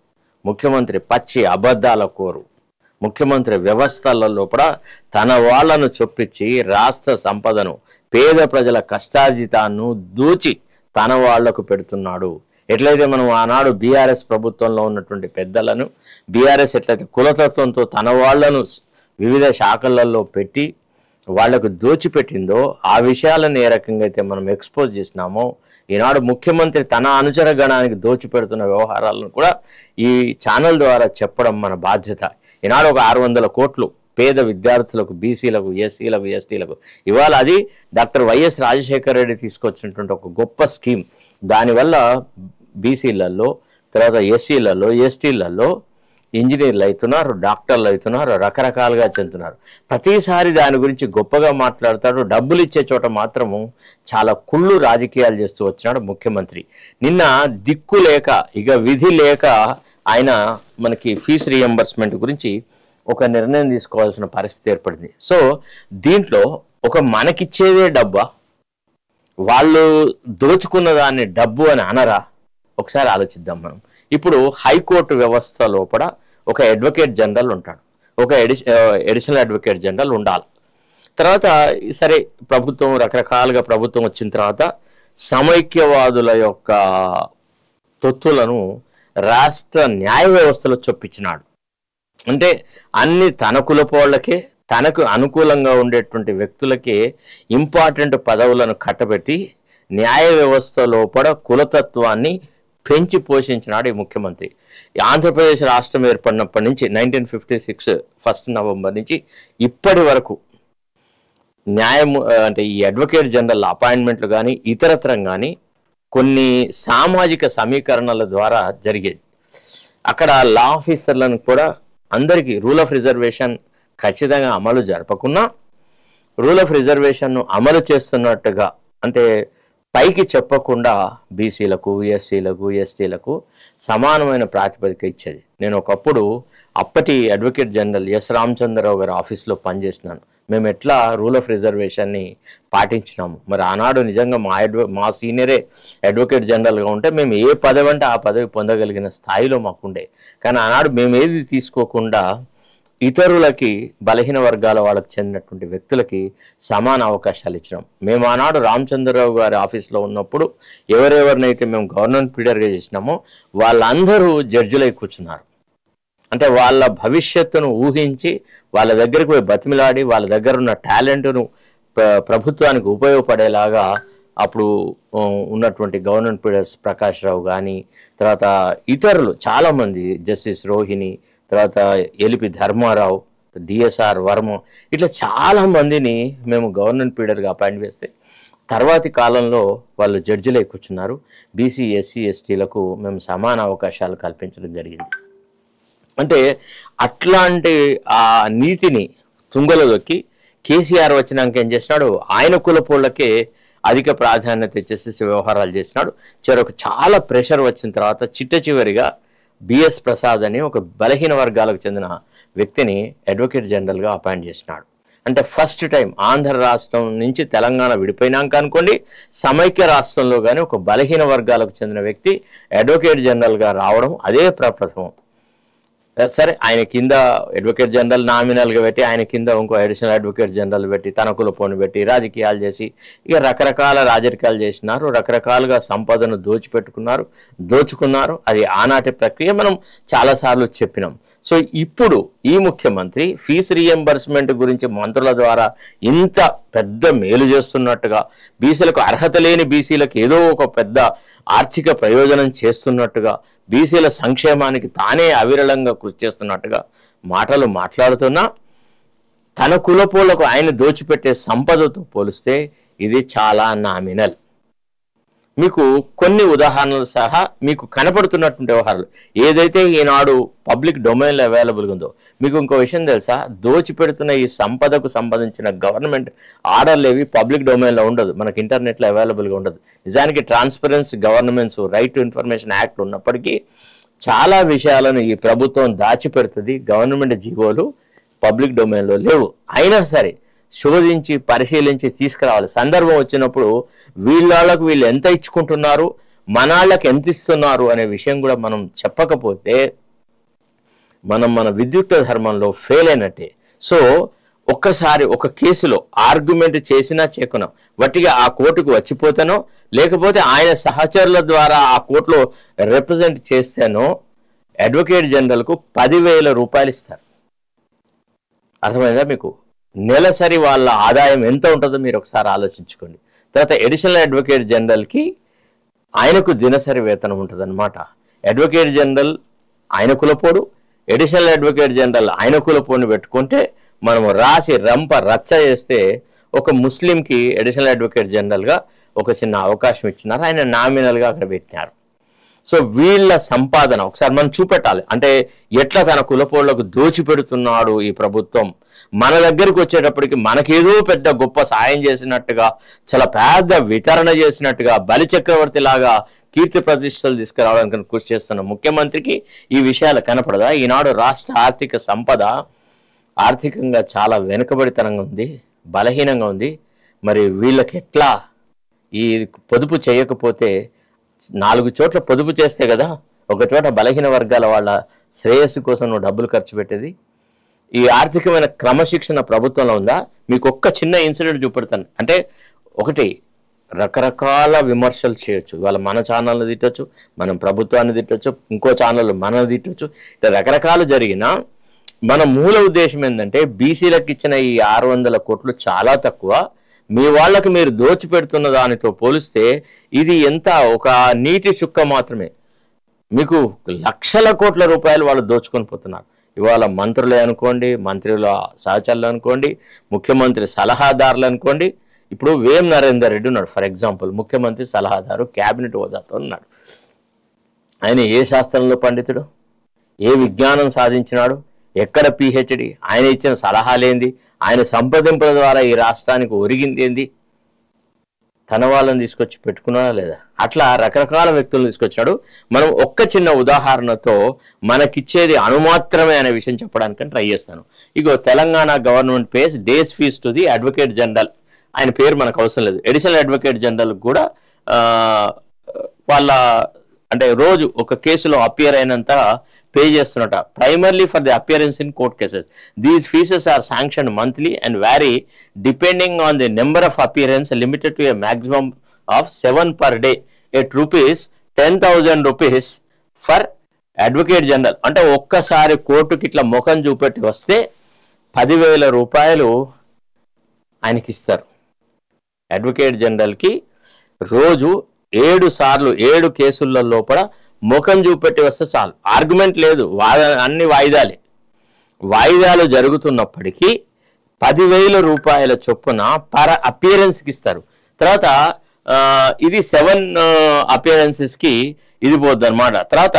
ముఖ్యమంత్రి పచ్చి అబద్ధాల కోరు, ముఖ్యమంత్రి వ్యవస్థలలో కూడా తన వాళ్లను చొప్పించి రాష్ట్ర సంపదను, పేద ప్రజల కష్టార్జితాన్ని దూచి తన వాళ్లకు పెడుతున్నాడు. ఎట్లయితే మనం ఆనాడు బీఆర్ఎస్ ప్రభుత్వంలో ఉన్నటువంటి పెద్దలను, బీఆర్ఎస్ ఎట్లయితే కులతత్వంతో తన వాళ్లను వివిధ శాఖలలో పెట్టి వాళ్లకు దోచిపెట్టిందో ఆ విషయాలను ఏ రకంగా అయితే మనం ఎక్స్పోజ్ చేసినామో, ఈనాడు ముఖ్యమంత్రి తన అనుచర గణానికి దోచిపెడుతున్న వ్యవహారాలను కూడా ఈ ఛానల్ ద్వారా చెప్పడం మన బాధ్యత. ఈనాడు ఒక 600 కోట్లు పేద విద్యార్థులకు, బీసీలకు, ఎస్సీలకు, ఎస్టీలకు. ఇవాళ అది డాక్టర్ వైఎస్ రాజశేఖర రెడ్డి తీసుకొచ్చినటువంటి ఒక గొప్ప స్కీమ్. దానివల్ల బీసీలలో, తర్వాత ఎస్సీలలో, ఎస్టీలలో ఇంజనీర్లు అవుతున్నారు, డాక్టర్లు అవుతున్నారు, రకరకాలుగా చెందుతున్నారు. ప్రతిసారి దాని గురించి గొప్పగా మాట్లాడతాడు. డబ్బులు ఇచ్చే చోట మాత్రము చాలా కుళ్ళు రాజకీయాలు చేస్తూ వచ్చినాడు ముఖ్యమంత్రి. నిన్న దిక్కు లేక, ఇక విధి లేక ఆయన మనకి ఫీజు రీఎంబర్స్మెంట్ గురించి ఒక నిర్ణయం తీసుకోవాల్సిన పరిస్థితి ఏర్పడింది. సో దీంట్లో ఒక మనకిచ్చేదే డబ్బా, వాళ్ళు దోచుకున్న దాన్ని డబ్బు అని అనరా? ఒకసారి ఆలోచిద్దాం మనం. ఇప్పుడు హైకోర్టు వ్యవస్థ లోపల ఒక అడ్వకేట్ జనరల్ ఉంటాడు, ఒక అడిషనల్ అడ్వకేట్ జనరల్ ఉండాలి. తర్వాత సరే ప్రభుత్వం రకరకాలుగా ప్రభుత్వం వచ్చిన తర్వాత సమైక్యవాదుల యొక్క తొత్తులను రాష్ట్ర న్యాయ వ్యవస్థలో చొప్పించినాడు. అంటే అన్ని తన కులపోళ్ళకే, తనకు అనుకూలంగా ఉండేటువంటి వ్యక్తులకే ఇంపార్టెంట్ పదవులను కట్టబెట్టి న్యాయ వ్యవస్థ లోపల కులతత్వాన్ని పెంచి పోషించినాడు ఈ ముఖ్యమంత్రి. ఆంధ్రప్రదేశ్ రాష్ట్రం ఏర్పడినప్పటి నుంచి 1956 1 నవంబర్ నుంచి ఇప్పటి వరకు అంటే ఈ అడ్వకేట్ జనరల్ అపాయింట్మెంట్లు కానీ ఇతరత్రం కానీ కొన్ని సామాజిక సమీకరణల ద్వారా జరిగేది. అక్కడ లా ఆఫీసర్లను కూడా అందరికీ రూల్ ఆఫ్ రిజర్వేషన్ ఖచ్చితంగా అమలు జరపకున్నా రూల్ ఆఫ్ రిజర్వేషన్ను అమలు చేస్తున్నట్టుగా, అంటే పైకి చెప్పకుండా బీసీలకు, ఎస్సీలకు, ఎస్టీలకు సమానమైన ప్రాతిపదిక ఇచ్చేది. నేను ఒకప్పుడు అప్పటి అడ్వకేట్ జనరల్ ఎస్ రామచంద్రరావు గారి ఆఫీస్లో పనిచేసినాను. మేము ఎట్లా రూల్ ఆఫ్ రిజర్వేషన్ని పాటించినాము. మరి ఆనాడు నిజంగా మా సీనియరే అడ్వకేట్ జనరల్గా ఉంటే మేము ఏ పదవి అంటే ఆ పదవి పొందగలిగిన స్థాయిలో మాకుండే. కానీ ఆనాడు మేము ఏది తీసుకోకుండా ఇతరులకి, బలహీన వర్గాల వాళ్ళకి చెందినటువంటి వ్యక్తులకి సమాన అవకాశాలు ఇచ్చినాం. మేము ఆనాడు రామచంద్రరావు గారి ఆఫీస్లో ఉన్నప్పుడు ఎవరెవరినైతే మేము గవర్నమెంట్ పీరియడ్గా చేసినామో వాళ్ళందరూ జడ్జిలై కూర్చున్నారు. అంటే వాళ్ళ భవిష్యత్తును ఊహించి వాళ్ళ దగ్గరికి పోయి బతిమిలాడి వాళ్ళ దగ్గర ఉన్న టాలెంట్ను ప్రభుత్వానికి ఉపయోగపడేలాగా అప్పుడు ఉన్నటువంటి గవర్నమెంట్ పీరియడ్స్ ప్రకాష్ రావు కానీ, తర్వాత ఇతరులు చాలామంది, జస్టిస్ రోహిణి, తర్వాత ఎలిపి ధర్మారావు, డిఎస్ఆర్ వర్మ, ఇట్లా చాలామందిని మేము గవర్నమెంట్ పీరియడ్గా అపాయింట్ చేస్తే తర్వాతి కాలంలో వాళ్ళు జడ్జిలై కూర్చున్నారు. బీసీ, ఎస్సీ, ఎస్టీలకు మేము సమాన అవకాశాలు కల్పించడం జరిగింది. అంటే అట్లాంటి ఆ నీతిని తుంగలో దొక్కి కేసీఆర్ వచ్చినాక ఏం చేసినాడు, ఆయన కులపోళ్ళకే అధిక ప్రాధాన్యత ఇచ్చేసేసి వ్యవహారాలు చేసినాడు. చివరకు చాలా ప్రెషర్ వచ్చిన తర్వాత చిట్టచివరిగా బిఎస్ ప్రసాద్ అని ఒక బలహీన వర్గాలకు చెందిన వ్యక్తిని అడ్వకేట్ జనరల్గా అపాయింట్ చేసినాడు. అంటే ఫస్ట్ టైం ఆంధ్ర రాష్ట్రం నుంచి తెలంగాణ విడిపోయినాక అనుకోండి, సమైక్య రాష్ట్రంలో కానీ ఒక బలహీన వర్గాలకు చెందిన వ్యక్తి అడ్వకేట్ జనరల్గా రావడం అదే ప్రప్రథమం. సరే, ఆయన కింద అడ్వకేట్ జనరల్ నామినల్గా పెట్టి ఆయన కింద ఇంకో అడిషనల్ అడ్వకేట్ జనరల్ పెట్టి తన కులపోని పెట్టి రాజకీయాలు చేసి ఇక రకరకాల రాజకీయాలు చేసినారు. రకరకాలుగా సంపదను దోచుకున్నారు. అది ఆనాటి ప్రక్రియ, మనం చాలాసార్లు చెప్పినాం. సో ఇప్పుడు ఈ ముఖ్యమంత్రి ఫీజు రీఎంబర్స్మెంట్ గురించి మంత్రుల ద్వారా ఇంత పెద్ద మేలు చేస్తున్నట్టుగా, బీసీలకు అర్హత లేని బీసీలకు ఏదో ఒక పెద్ద ఆర్థిక ప్రయోజనం చేస్తున్నట్టుగా, బీసీల సంక్షేమానికి తానే అవిరళంగా కృషి చేస్తున్నట్టుగా మాటలు మాట్లాడుతున్నా తన కులపోలకు ఆయన దోచిపెట్టే సంపదతో పోలిస్తే ఇది చాలా నామినల్. మీకు కొన్ని ఉదాహరణలు సహా మీకు కనపడుతున్నటువంటి వ్యవహారాలు ఏదైతే ఈనాడు పబ్లిక్ డొమైన్లో అవైలబుల్గా ఉందో. మీకు ఇంకో విషయం తెలుసా, దోచిపెడుతున్న ఈ సంపదకు సంబంధించిన గవర్నమెంట్ ఆర్డర్లు ఏవి పబ్లిక్ డొమైన్లో ఉండదు, మనకి ఇంటర్నెట్లో అవైలబుల్గా ఉండదు. నిజానికి transparency governments right to information act ఉన్నప్పటికీ చాలా విషయాలను ఈ ప్రభుత్వం దాచిపెడుతుంది. గవర్నమెంట్ జీవోలు పబ్లిక్ డొమైన్లో లేవు. అయినా సరే శోధించి పరిశీలించి తీసుకురావాలి. సందర్భం వచ్చినప్పుడు వీళ్ళకు వీళ్ళు ఎంత ఇచ్చుకుంటున్నారు, మనాళ్ళకి ఎంత ఇస్తున్నారు అనే విషయం కూడా మనం చెప్పకపోతే మన విద్యుత్ ధర్మంలో ఫెయిల్ అయినట్టే. సో ఒక్కసారి ఒక కేసులో ఆర్గ్యుమెంట్ చేసినా చేయకున్నా వట్టిగా ఆ కోర్టుకు వచ్చిపోతానో, లేకపోతే ఆయన సహచరుల ద్వారా ఆ కోర్టులో రిప్రజెంట్ చేస్తేనో అడ్వకేట్ జనరల్కు 10,000 రూపాయలు ఇస్తారు. అర్థమైందా మీకు? నెలసరి వాళ్ళ ఆదాయం ఎంత ఉంటుందో మీరు ఒకసారి ఆలోచించుకోండి. తర్వాత అడిషనల్ అడ్వకేట్ జనరల్కి ఆయనకు దినసరి వేతనం ఉంటుంది అనమాట. అడ్వకేట్ జనరల్ ఆయన కులపోడు, అడిషనల్ అడ్వకేట్ జనరల్ ఆయన కులపోని పెట్టుకుంటే మనము రాసి రంప రచ్చ చేస్తే ఒక ముస్లింకి అడిషనల్ అడ్వకేట్ జనరల్గా ఒక చిన్న అవకాశం ఇచ్చినారు, ఆయన నామినల్గా అక్కడ పెట్టినారు. సో వీళ్ళ సంపాదన ఒకసారి మనం చూపెట్టాలి, అంటే ఎట్లా తన కులపోళ్లకు దోచిపెడుతున్నాడు ఈ ప్రభుత్వం. మన దగ్గరికి వచ్చేటప్పటికి మనకేదో పెద్ద గొప్ప సాయం చేసినట్టుగా, చాలా పెద్ద వితరణ చేసినట్టుగా, బలి చక్రవర్తి లాగా కీర్తి ప్రతిష్టలు తీసుకురావడానికి కృషి చేస్తున్న ముఖ్యమంత్రికి ఈ విషయాలు కనపడదా? ఈనాడు రాష్ట్ర ఆర్థిక సంపద ఆర్థికంగా చాలా వెనుకబడితనంగా ఉంది, బలహీనంగా ఉంది. మరి వీళ్ళకి ఎట్లా ఈ పొదుపు చేయకపోతే, 4 చోట్ల పొదుపు చేస్తే కదా ఒక చోట బలహీన వర్గాల వాళ్ళ శ్రేయస్సు కోసం నువ్వు డబ్బులు ఖర్చు పెట్టేది. ఈ ఆర్థికమైన క్రమశిక్షణ ప్రభుత్వంలో ఉందా? మీకు ఒక్క చిన్న ఇన్సిడెంట్ చూపెడతాను. అంటే ఒకటి, రకరకాల విమర్శలు చేయొచ్చు, వాళ్ళ మన ఛానల్ని తిట్టచ్చు, మనం ప్రభుత్వాన్ని తిట్టచ్చు, ఇంకో ఛానల్ మనల్ని తిట్టచ్చు, ఇట్లా రకరకాలు జరిగినా మన మూల ఉద్దేశం ఏంటంటే బీసీలకు ఇచ్చిన ఈ 600 కోట్లు చాలా తక్కువ, మీ వాళ్ళకి మీరు దోచిపెడుతున్న దానితో పోలిస్తే ఇది ఎంత ఒక నీటి చుక్క మాత్రమే. మీకు లక్షల కోట్ల రూపాయలు వాళ్ళు దోచుకొని పోతున్నారు. ఇవాళ మంత్రులే అనుకోండి, మంత్రుల సహచరులు అనుకోండి, ముఖ్యమంత్రి సలహాదారులు అనుకోండి. ఇప్పుడు వేం నరేందర్ రెడ్డి ఉన్నాడు ఫర్ ఎగ్జాంపుల్, ముఖ్యమంత్రి సలహాదారు, క్యాబినెట్ హోదాతో ఉన్నాడు. ఆయన ఏ శాస్త్రంలో పండితుడు, ఏ విజ్ఞానం సాధించినాడు, ఎక్కడ పిహెచ్డి, ఆయన ఇచ్చిన సలహాలేంది, ఆయన సంప్రదింపుల ద్వారా ఈ రాష్ట్రానికి ఒరిగింది ఏంది, తన వాళ్ళని తీసుకొచ్చి పెట్టుకున్నాడా లేదా? అట్లా రకరకాల వ్యక్తులను తీసుకొచ్చాడు. మనం ఒక్క చిన్న ఉదాహరణతో మనకిచ్చేది అణుమాత్రమే అనే విషయం చెప్పడానికి ట్రై చేస్తాను. ఇగో Telangana government pays days fees to the advocate general. ఆయన పేరు మనకు అవసరం లేదు. అడిషనల్ అడ్వకేట్ జనరల్ కూడా వాళ్ళ అంటే రోజు ఒక కేసులో అపియర్ అయినంత పే చేస్తున్నట, primarily for the appearance in court cases. These fees are sanction monthly and vary depending on the number of appearance limited to a maximum of 7 per day at rupees 10,000 rupees for advocate general. అంటే ఒక్కసారి కోర్టుకి ఇట్లా ముఖం చూపెట్టి వస్తే 10,000 రూపాయలు ఆయనకి ఇస్తారు. అడ్వకేట్ జనరల్కి రోజు 7 సార్లు 7 కేసుల లోపల ముఖం చూపెట్టి వస్తే చాలు, ఆర్గ్యుమెంట్ లేదు, అన్ని వాయిదాలు జరుగుతున్నప్పటికీ 10,000 రూపాయల చొప్పున పర్ అపియరెన్స్కి ఇస్తారు. తర్వాత ఇది 7 అపియరెన్సెస్కి ఇది పోద్ది అనమాట. తర్వాత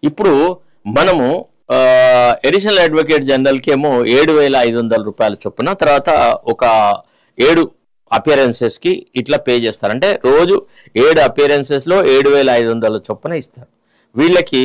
ఇప్పుడు మనము అడిషనల్ అడ్వకేట్ జనరల్కి ఏమో 7,500 రూపాయల చొప్పున, తర్వాత ఒక 7 అపియరెన్సెస్కి ఇట్లా పే చేస్తారు. అంటే రోజు 7 అపియరెన్సెస్లో 7,500 చొప్పున ఇస్తారు. వీళ్ళకి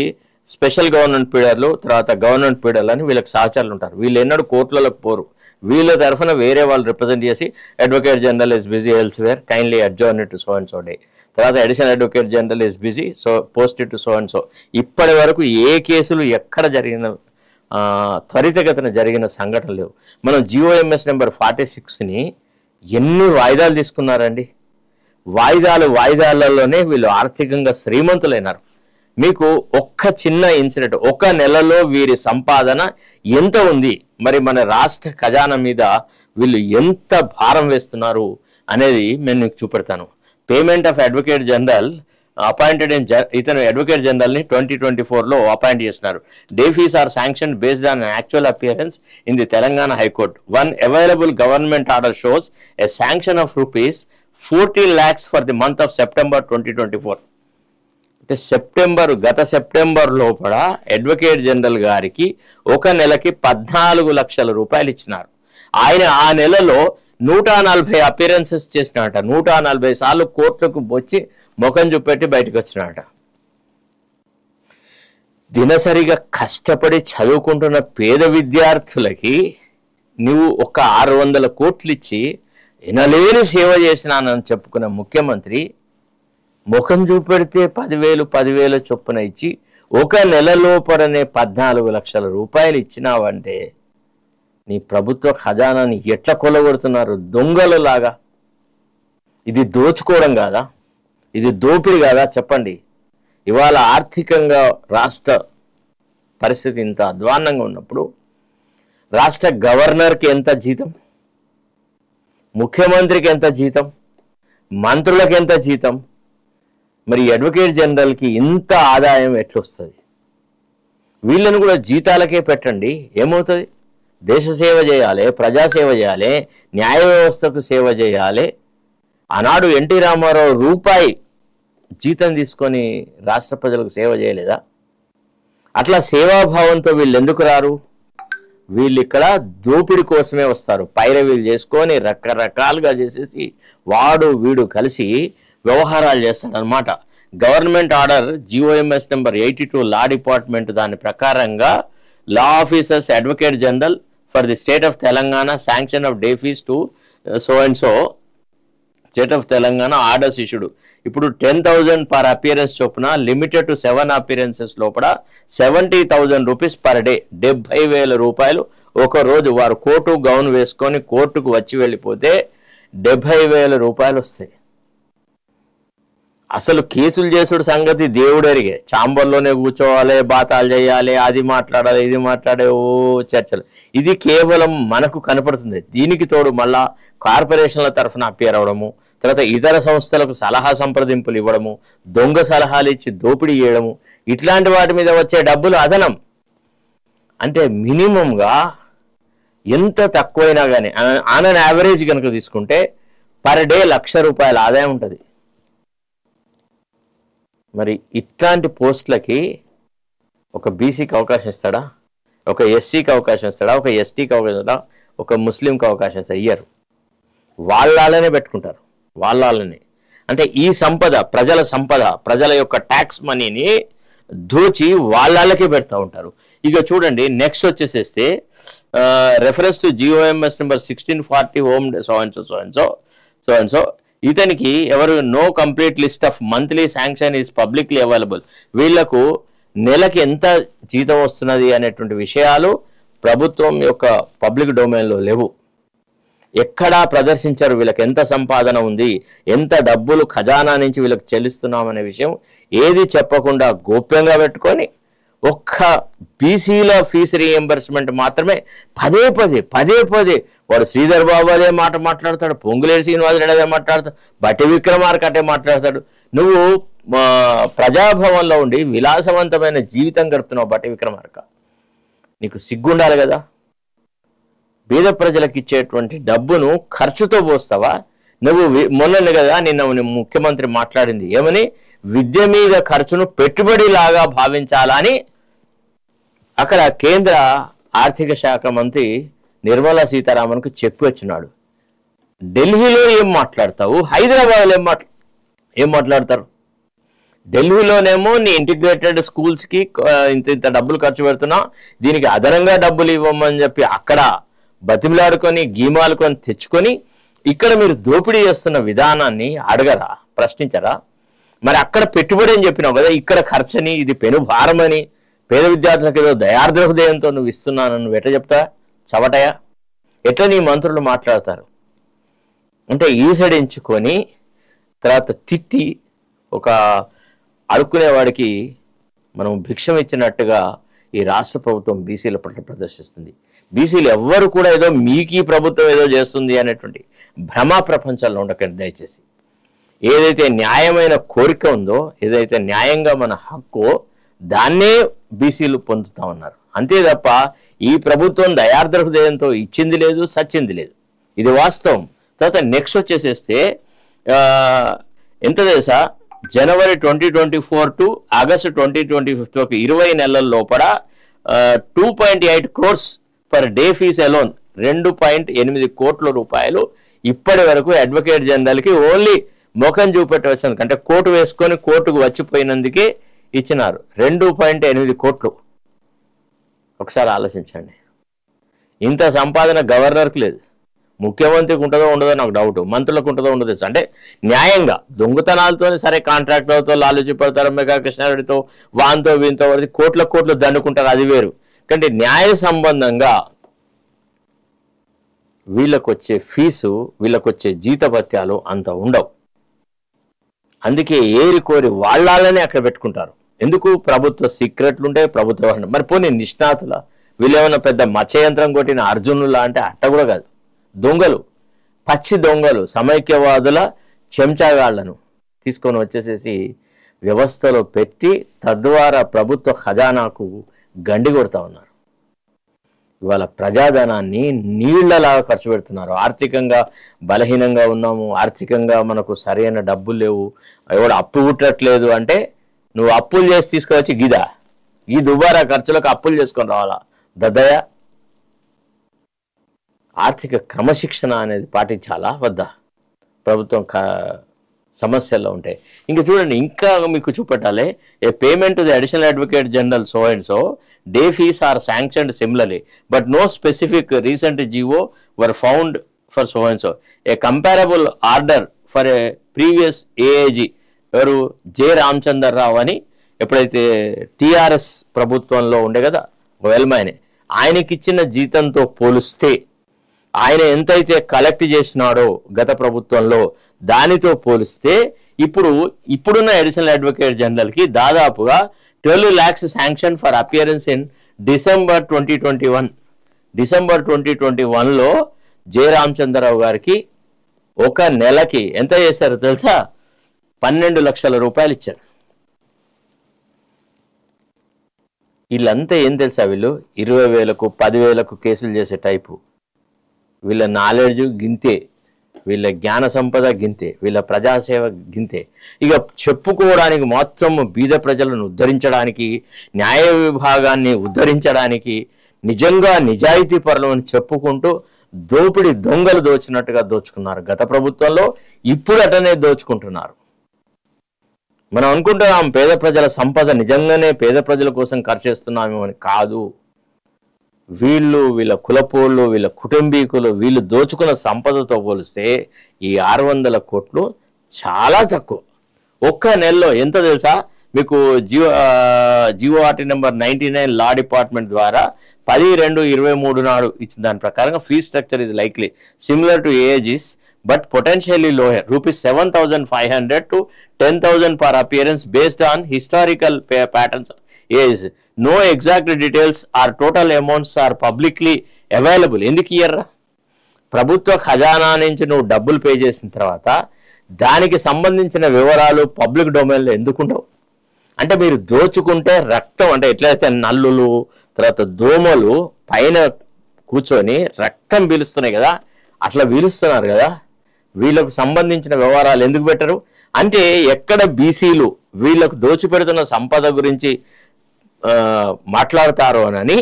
స్పెషల్ గవర్నమెంట్ పీడర్లు, తర్వాత గవర్నమెంట్ పీడర్లు అని వీళ్ళకి సహచరులు ఉంటారు. వీళ్ళు ఎన్నడూ కోర్టులకు పోరు. వీళ్ళ తరఫున వేరే వాళ్ళు రిప్రజెంట్ చేసి advocate general is busy elsewhere, kindly adjourn it to so and so day. తర్వాత additional advocate general is busy, so post it to so and so. ఇప్పటి వరకు ఏ కేసులు ఎక్కడ జరిగిన త్వరితగతిన జరిగిన సంఘటనలు లేవు. మనం జిఓఎంఎస్ నెంబర్ 46ని ఎన్ని వాయిదాలు తీసుకున్నారండి. వాయిదాలలోనే వీళ్ళు ఆర్థికంగా శ్రీమంతులైనారు. మీకు ఒక్క చిన్న ఇన్సిడెంట్, ఒక నెలలో వీరి సంపాదన ఎంత ఉంది, మరి మన రాష్ట్ర ఖజానా మీద వీళ్ళు ఎంత భారం వేస్తున్నారు అనేది నేను మీకు చూపెడతాను. Payment of advocate general appointed in ఇతను అడ్వకేట్ జనరల్ని 2024లో అపాయింట్ చేస్తున్నారు. Day fees are sanction based on actual appearance in the Telangana high court. One available government order shows a sanction of rupees 14 lakhs for the month of September 2024. అంటే గత September లోపల advocate general గారికి ఒక నెలకి 14 లక్షల రూపాయలు ఇచ్చినారు. ఆయన ఆ నెలలో 140 అపియరెన్సెస్ చేసినట, 140 సార్లు కోర్టుకు వచ్చి ముఖం చూపెట్టి బయటకు వచ్చినట. దినసరిగా కష్టపడి చదువుకుంటున్న పేద విద్యార్థులకి నువ్వు ఒక 600 కోట్లు ఇచ్చి వినలేని సేవ చేసినానని చెప్పుకున్న ముఖ్యమంత్రి ముఖం చూపెడితే 10,000 చొప్పున ఇచ్చి ఒక నెల లోపలనే 14 లక్షల రూపాయలు ఇచ్చినావంటే నీ ప్రభుత్వ ఖజానాని ఎట్లా కొలగొడుతున్నారు దొంగలలాగా. ఇది దోచుకోవడం కాదా? ఇది దోపిడీ కాదా? చెప్పండి. ఇవాళ ఆర్థికంగా రాష్ట్ర పరిస్థితి ఇంత అధ్వాన్నంగా ఉన్నప్పుడు రాష్ట్ర గవర్నర్కి ఎంత జీతం, ముఖ్యమంత్రికి ఎంత జీతం, మంత్రులకు ఎంత జీతం, మరి అడ్వకేట్ జనరల్కి ఇంత ఆదాయం ఎట్లొస్తుంది? వీళ్ళని కూడా జీతాలకే పెట్టండి, ఏమవుతుంది? దేశ సేవ చేయాలి, ప్రజాసేవ చేయాలి, న్యాయ వ్యవస్థకు సేవ చేయాలి. ఆనాడు ఎన్టీ రామారావు రూపాయి జీతం తీసుకొని రాష్ట్ర ప్రజలకు సేవ చేయలేదా? అట్లా సేవాభావంతో వీళ్ళు ఎందుకు రారు? వీళ్ళు ఇక్కడ దోపిడి కోసమే వస్తారు. పైరవీలు చేసుకొని రకరకాలుగా చేసేసి వాడు వీడు కలిసి వ్యవహారాలు చేస్తాడనమాట. Government order GOMS number 82 law department దాని ప్రకారంగా law officers advocate general for the state of Telangana sanction of day fees to so and so state of Telangana orders issued. ఇప్పుడు 10,000 పర్ అపియరెన్స్ చొప్పున లిమిటెడ్ టు 7 అపియరెన్సెస్ లోపల 70,000 rupees per day, 70,000 రూపాయలు ఒక రోజు. వారు coat gown వేసుకొని కోర్టుకు వచ్చి వెళ్ళిపోతే 70,000 రూపాయలు వస్తాయి. అసలు కేసులు చేసుడు సంగతి దేవుడు ఎరిగే. ఛాంబర్లోనే కూర్చోవాలి, బాతాలు చేయాలి, అది మాట్లాడాలి, ఇది మాట్లాడే ఓ చర్చలు. ఇది కేవలం మనకు కనపడుతుంది. దీనికి తోడు మళ్ళా కార్పొరేషన్ల తరఫున అప్పేర్ అవడము, తర్వాత ఇతర సంస్థలకు సలహా సంప్రదింపులు ఇవ్వడము, దొంగ సలహాలు ఇచ్చి దోపిడీ చేయడము, ఇట్లాంటి వాటి మీద వచ్చే డబ్బులు అదనం. అంటే మినిమంగా ఎంత తక్కువైనా కానీ ఆన్ అన్ యావరేజ్ కనుక తీసుకుంటే పర్ డే 1,00,000 రూపాయల ఆదాయం ఉంటుంది. మరి ఇట్లాంటి పోస్టులకి ఒక బీసీకి అవకాశం ఇస్తాడా? ఒక ఎస్సీకి అవకాశం ఇస్తాడా? ఒక ఎస్టీకి అవకాశం ఇస్తాడా? ఒక ముస్లింకి అవకాశం ఇస్తాడా? ఇయ్యరు. వాళ్ళనే పెట్టుకుంటారు, వాళ్ళని. అంటే ఈ సంపద, ప్రజల సంపద, ప్రజల యొక్క ట్యాక్స్ మనీని దోచి వాళ్ళకే పెడతా ఉంటారు. ఇక చూడండి, నెక్స్ట్ వచ్చేసేస్తే reference to GOMS number 1640 home so and so ఇతనికి ఎవరు no complete list of monthly sanction is publicly available. వీళ్లకు నెలకి ఎంత జీతం వస్తున్నది అనేటువంటి విషయాలు ప్రభుత్వం యొక్క పబ్లిక్ డొమైన్లో లేవు. ఎక్కడా ప్రదర్శించారు వీళ్ళకి ఎంత సంపాదన ఉంది, ఎంత డబ్బులు ఖజానా నుంచి వీళ్ళకి చెల్లిస్తున్నామనే విషయం ఏది చెప్పకుండా గోప్యంగా పెట్టుకొని ఒక్క బీసీల ఫీజు రీఎంబర్స్మెంట్ మాత్రమే పదే పదే వాడు శ్రీధర్ బాబు అదే మాట మాట్లాడతాడు, పొంగులేటి శ్రీనివాసరెడ్డి అదే మాట్లాడతాడు, బట్టి విక్రమార్క అటే మాట్లాడతాడు. నువ్వు ప్రజాభవన్లో ఉండి విలాసవంతమైన జీవితం గడుపుతున్నావు బట్టి విక్రమార్క, నీకు సిగ్గుండాలి కదా. పేద ప్రజలకు ఇచ్చేటువంటి డబ్బును ఖర్చుతో పోస్తావా నువ్వు? మొన్ననే కదా నిన్న ముఖ్యమంత్రి మాట్లాడింది ఏమని, విద్య మీద ఖర్చును పెట్టుబడిలాగా భావించాలని. అక్కడ కేంద్ర ఆర్థిక శాఖ మంత్రి నిర్మలా సీతారామన్కు చెప్పి వచ్చినాడు. ఢిల్లీలో ఏం మాట్లాడతావు, హైదరాబాద్లో ఏం మాట్లాడతారు? ఢిల్లీలోనేమో నీ ఇంటిగ్రేటెడ్ స్కూల్స్కి ఇంత డబ్బులు ఖర్చు పెడుతున్నా, దీనికి అదనంగా డబ్బులు ఇవ్వమని చెప్పి అక్కడ బతిమిలాడుకొని గీమాలుకొని తెచ్చుకొని ఇక్కడ మీరు దోపిడీ చేస్తున్న విధానాన్ని అడగరా, ప్రశ్నించరా? మరి అక్కడ పెట్టుబడి అని చెప్పినావు కదా, ఇక్కడ ఖర్చని, ఇది పెను భారమని, పేద విద్యార్థులకు ఏదో దయార్ద్ర హృదయంతో నువ్వు ఇస్తున్నాను, నువ్వు ఎట్లా చెప్తా? చవటయా? ఎట్లా నీ మంత్రులు మాట్లాడతారు? అంటే ఈసడించుకొని తర్వాత తిట్టి ఒక అడుక్కునేవాడికి మనం భిక్షం ఇచ్చినట్టుగా ఈ రాష్ట్ర ప్రభుత్వం బీసీల పట్ల ప్రదర్శిస్తుంది. బీసీలు ఎవ్వరు కూడా ఏదో మీకీ ప్రభుత్వం ఏదో చేస్తుంది అనేటువంటి భ్రమా ప్రపంచంలో ఉండకండి దయచేసి. ఏదైతే న్యాయమైన కోరిక ఉందో, ఏదైతే న్యాయంగా మన హక్కు, దాన్నే బీసీలు పొందుతా ఉన్నారు. అంతే తప్ప ఈ ప్రభుత్వం దయార్ద్ర హృదయంతో ఇచ్చింది లేదు, సచ్చింది లేదు. ఇది వాస్తవం. తర్వాత నెక్స్ట్ వచ్చేసేస్తే ఎంత తెలుసా, జనవరి 2024 టు ఆగస్టు 2025 వరకు 20 నెలల లోపల 2.8 crores per day fees alone, 2.8 కోట్ల రూపాయలు ఇప్పటి వరకు అడ్వకేట్ జనరల్కి ఓన్లీ ముఖం చూపెట్టవచ్చింది అంటే కోర్టు వేసుకొని కోర్టుకు వచ్చిపోయినందుకే ఇచ్చినారు 2.8 కోట్లు. ఒకసారి ఆలోచించండి. ఇంత సంపాదన గవర్నర్కి లేదు, ముఖ్యమంత్రికి ఉంటుందో ఉండదో నాకు డౌట్, మంత్రులకు ఉంటుందో ఉండదో. అంటే న్యాయంగా దొంగతనాలతో సరే కాంట్రాక్టర్లతో లాలూచి పడతారు, మెగా కృష్ణారెడ్డితో వాంతో వీంతో పడితే కోట్లు దండుకుంటారు, అది వేరు. కానీ న్యాయ సంబంధంగా వీళ్ళకు వచ్చే ఫీజు, వీళ్ళకు వచ్చే జీతభత్యాలు అంత ఉండవు. అందుకే ఏరి కోరి వాళ్ళనే అక్కడ పెట్టుకుంటారు. ఎందుకు? ప్రభుత్వ సీక్రెట్లు ఉంటాయి, ప్రభుత్వ. మరి పోనీ నిష్ణాతుల వీళ్ళేమన్నా పెద్ద మత్స్యయంత్రం కొట్టిన అర్జునులా అంటే అట్ట కూడా కాదు. దొంగలు, పచ్చి దొంగలు, సమైక్యవాదుల చెంచాగాళ్లను తీసుకొని వచ్చేసేసి వ్యవస్థలో పెట్టి తద్వారా ప్రభుత్వ ఖజానాకు గండి కొడతా ఉన్నారు. ఇవాళ ప్రజాధనాన్ని నీళ్లలాగా ఖర్చు పెడుతున్నారు. ఆర్థికంగా బలహీనంగా ఉన్నాము, ఆర్థికంగా మనకు సరైన డబ్బులు లేవు, ఎవడు అప్పు పుట్టట్లేదు అంటే నువ్వు అప్పులు చేసి తీసుకువచ్చి ఈ దుబారా ఖర్చులకు అప్పులు చేసుకొని రావాలా? దద్దయ్య, ఆర్థిక క్రమశిక్షణ అనేది పాటించాలా వద్దా? ప్రభుత్వం సమస్యల్లో ఉంటాయి. ఇంకా చూడండి, ఇంకా మీకు చూపెట్టాలి. A payment to the additional advocate general so and so day fees are sanctioned similarly but no specific recent GO were found for so and so. A comparable order for a previous AAG ఎవరు జె రామచందర్ రావు అని ఎప్పుడైతే TRS ప్రభుత్వంలో ఉండే కదా వెల్మైనే, ఆయనకిచ్చిన జీతంతో పోలిస్తే ఆయన ఎంతైతే కలెక్ట్ చేసినాడో గత ప్రభుత్వంలో దానితో పోలిస్తే ఇప్పుడున్న అడిషనల్ అడ్వకేట్ జనరల్కి దాదాపుగా 12 lakhs sanction for appearance in December 2021. December 2021లో జె రామచంద్రరావు గారికి ఒక నెలకి ఎంత చేశారో తెలుసా? 12 లక్షల రూపాయలు ఇచ్చారు. వీళ్ళంతా ఏం తెలుసా? వీళ్ళు 20,000కు 10,000కు కేసులు చేసే టైపు. వీళ్ళ నాలెడ్జ్ గింతే, వీళ్ళ జ్ఞాన సంపద గింతే, వీళ్ళ ప్రజాసేవ గింతే. ఇక చెప్పుకోవడానికి మొత్తం బీద ప్రజలను ఉద్ధరించడానికి, న్యాయ విభాగాన్ని ఉద్ధరించడానికి, నిజంగా నిజాయితీ పరులు అని చెప్పుకుంటూ దోపిడి దొంగలు దోచినట్టుగా దోచుకున్నారు గత ప్రభుత్వంలో. ఇప్పుడు అటనే దోచుకుంటున్నారు. మనం అనుకుంటున్నాం పేద ప్రజల సంపద నిజంగానే పేద ప్రజల కోసం ఖర్చు చేస్తున్నామేమో అని. కాదు. వీళ్ళ కులపోళ్ళు, వీళ్ళ కుటుంబీకులు, వీళ్ళు దోచుకున్న సంపదతో పోలిస్తే ఈ 600 కోట్లు చాలా తక్కువ. ఒక్క నెలలో ఎంత తెలుసా మీకు? జిఓఆర్టీ నెంబర్ 99 లా డిపార్ట్మెంట్ ద్వారా 10/2/23 నాడు ఇచ్చిన దాని ప్రకారంగా fee structure is likely similar to ages but potentially lower ₹7,500 to 10,000 per appearance based on historical patterns of age. No exact details or total amounts are publicly available. ఎందుకు ఇయ్యర్రా? ప్రభుత్వ ఖజానా నుంచి నువ్వు డబ్బులు పే చేసిన తర్వాత దానికి సంబంధించిన వివరాలు పబ్లిక్ డొమైన్లో ఎందుకుంటావు? అంటే మీరు దోచుకుంటే రక్తం, అంటే ఎట్లయితే నల్లులు తర్వాత దోమలు పైన కూర్చొని రక్తం పీలుస్తున్నాయి కదా, అట్లా పీలుస్తున్నారు కదా. వీళ్ళకు సంబంధించిన వివరాలు ఎందుకు పెట్టరు? అంటే ఎక్కడ బీసీలు వీళ్ళకు దోచిపెడుతున్న సంపద గురించి మాట్లాడతారు అని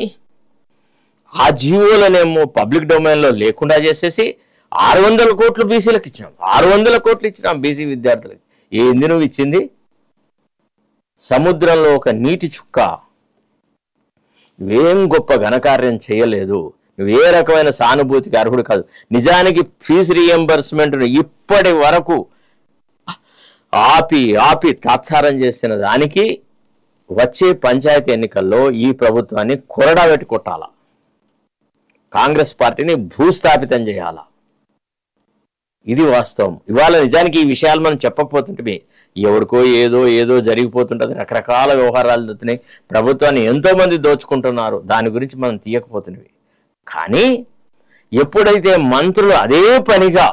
ఆ జీవోలనేమో పబ్లిక్ డొమైన్లో లేకుండా చేసేసి 600 కోట్లు బీసీలకు ఇచ్చినాం. 600 కోట్లు ఇచ్చినాం బీసీ విద్యార్థులకు. ఏంది నువ్వు ఇచ్చింది? సముద్రంలో ఒక నీటి చుక్క. నువ్వేం గొప్ప ఘనకార్యం చేయలేదు. నువ్వు ఏ రకమైన సానుభూతికి అర్హుడు కాదు. నిజానికి ఫీజు రీఎంబర్స్మెంట్ను ఇప్పటి వరకు ఆపి తాత్సారం చేసిన దానికి వచ్చే పంచాయతీ ఎన్నికల్లో ఈ ప్రభుత్వాన్ని కొరడా పెట్టి కొట్టాలా, కాంగ్రెస్ పార్టీని భూస్థాపితం చేయాలా. ఇది వాస్తవం. ఇవాళ నిజానికి ఈ విషయాలు మనం చెప్పకపోతుంటే ఎవరికో ఏదో జరిగిపోతుంటుంది, రకరకాల వ్యవహారాలు జరుగుతున్నాయి, ప్రభుత్వాన్ని ఎంతోమంది దోచుకుంటున్నారు, దాని గురించి మనం తీయకపోతున్నవి. కానీ ఎప్పుడైతే మంత్రులు అదే పనిగా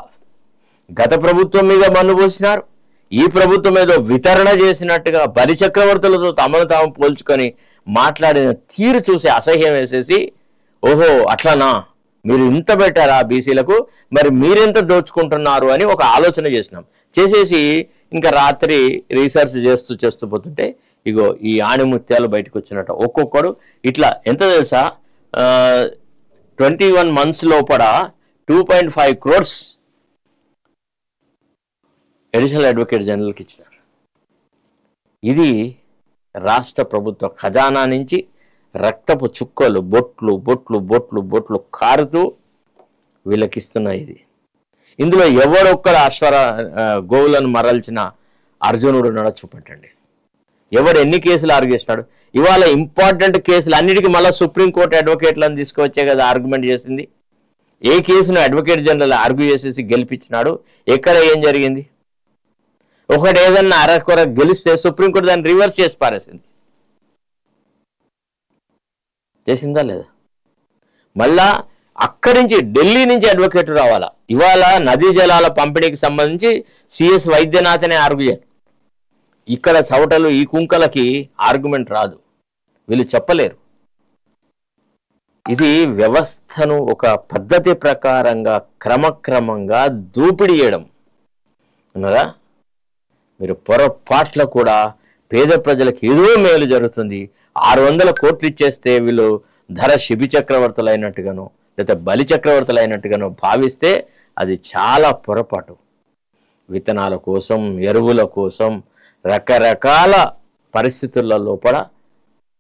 గత ప్రభుత్వం మీద మన్ను పోసినారు, ఈ ప్రభుత్వం ఏదో వితరణ చేసినట్టుగా బలిచక్రవర్తులతో తమను తాము పోల్చుకొని మాట్లాడిన తీరు చూసి అసహ్యం వేసేసి, ఓహో అట్లనా, మీరు ఇంత పెట్టారా బీసీలకు, మరి మీరెంత దోచుకుంటున్నారు అని ఒక ఆలోచన చేసేసి ఇంకా రాత్రి రీసెర్చ్ చేస్తూ పోతుంటే ఇగో ఈ ఆణిముత్యాలు బయటకు వచ్చినట్టు ఒక్కొక్కడు ఇట్లా ఎంత తెలుసా 21 months లోపల 2.5 crores అడిషనల్ అడ్వకేట్ జనరల్కి ఇచ్చినారు. ఇది రాష్ట్ర ప్రభుత్వ ఖజానా నుంచి రక్తపు చుక్కలు బొట్లు కారుతూ వీళ్ళకిస్తున్నాయి. ఇది ఇందులో ఎవడొక్కడ గోవులను మరల్చిన అర్జునుడు నడ చూపెట్టండి. ఎవడు ఎన్ని కేసులు ఆర్గ్యూ చేసినాడు? ఇవాళ ఇంపార్టెంట్ కేసులు అన్నిటికీ మళ్ళీ సుప్రీంకోర్టు అడ్వకేట్లను తీసుకువచ్చే కదా ఆర్గ్యుమెంట్ చేసింది. ఏ కేసును అడ్వకేట్ జనరల్ ఆర్గ్యూ చేసేసి గెలిపించినాడు? ఎక్కడ ఏం జరిగింది? ఒకటి ఏదన్నా అరకొర గెలిస్తే సుప్రీంకోర్టు దాన్ని రివర్స్ చేసి పారేసింది. చేసిందా లేదా? మళ్ళా అక్కడి నుంచి ఢిల్లీ నుంచి అడ్వకేట్ రావాలా. ఇవాళ నదీ జలాల పంపిణీకి సంబంధించి సిఎస్ వైద్యనాథ్ అనే ఆర్గ్యూ ఇక్కడ చవటలు ఈ కుంకలకి ఆర్గ్యుమెంట్ రాదు, వీళ్ళు చెప్పలేరు. ఇది వ్యవస్థను ఒక పద్ధతి ప్రకారంగా క్రమక్రమంగా దోపిడీ చేయడం అన్నదా. మీరు పొరపాట్ల కూడా పేద ప్రజలకు ఏదో మేలు జరుగుతుంది, 600 కోట్లు ఇచ్చేస్తే వీళ్ళు ధర శిబి చక్రవర్తులు అయినట్టుగానో లేదా బలి చక్రవర్తులు అయినట్టుగానో భావిస్తే అది చాలా పొరపాటు. విత్తనాల కోసం, ఎరువుల కోసం, రకరకాల పరిస్థితుల లోపల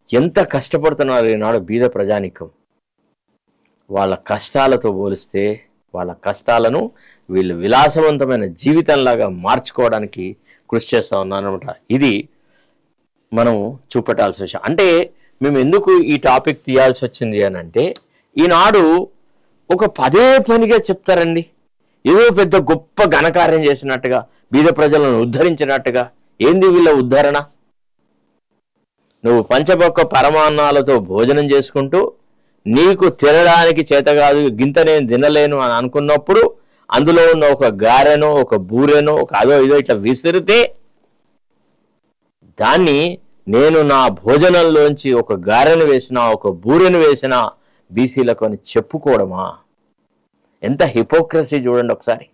ఎంత కష్టపడుతున్నారు ఈనాడు బీద ప్రజానికం. వాళ్ళ కష్టాలతో పోలిస్తే వాళ్ళ కష్టాలను వీళ్ళు విలాసవంతమైన జీవితంలాగా మార్చుకోవడానికి కృషి చేస్తూ ఉన్నాను అనమాట. ఇది మనం చూపెట్టాల్సిన విషయం. అంటే మేము ఎందుకు ఈ టాపిక్ తీయాల్సి వచ్చింది అని అంటే, ఈనాడు ఒక పదే పనిగా చెప్తారండి, ఏదో పెద్ద గొప్ప ఘనకార్యం చేసినట్టుగా, బీద ప్రజలను ఉద్ధరించినట్టుగా. ఏంది వీళ్ళ ఉద్ధరణ? నువ్వు పంచభక్ష పరమాన్నాలతో భోజనం చేసుకుంటూ నీకు తినడానికి చేత కాదు, గింత నేను తినలేను అని అనుకున్నప్పుడు అందులో ఉన్న ఒక గారెనో ఒక బూరెనో ఒక అదో ఇదో ఇట్లా విసిరితే దాన్ని నేను నా భోజనంలోంచి ఒక గారెను వేసినా ఒక బూరెను వేసినా బీసీలకు అని చెప్పుకోవడమా? ఎంత హిపోక్రసీ చూడండి ఒకసారి.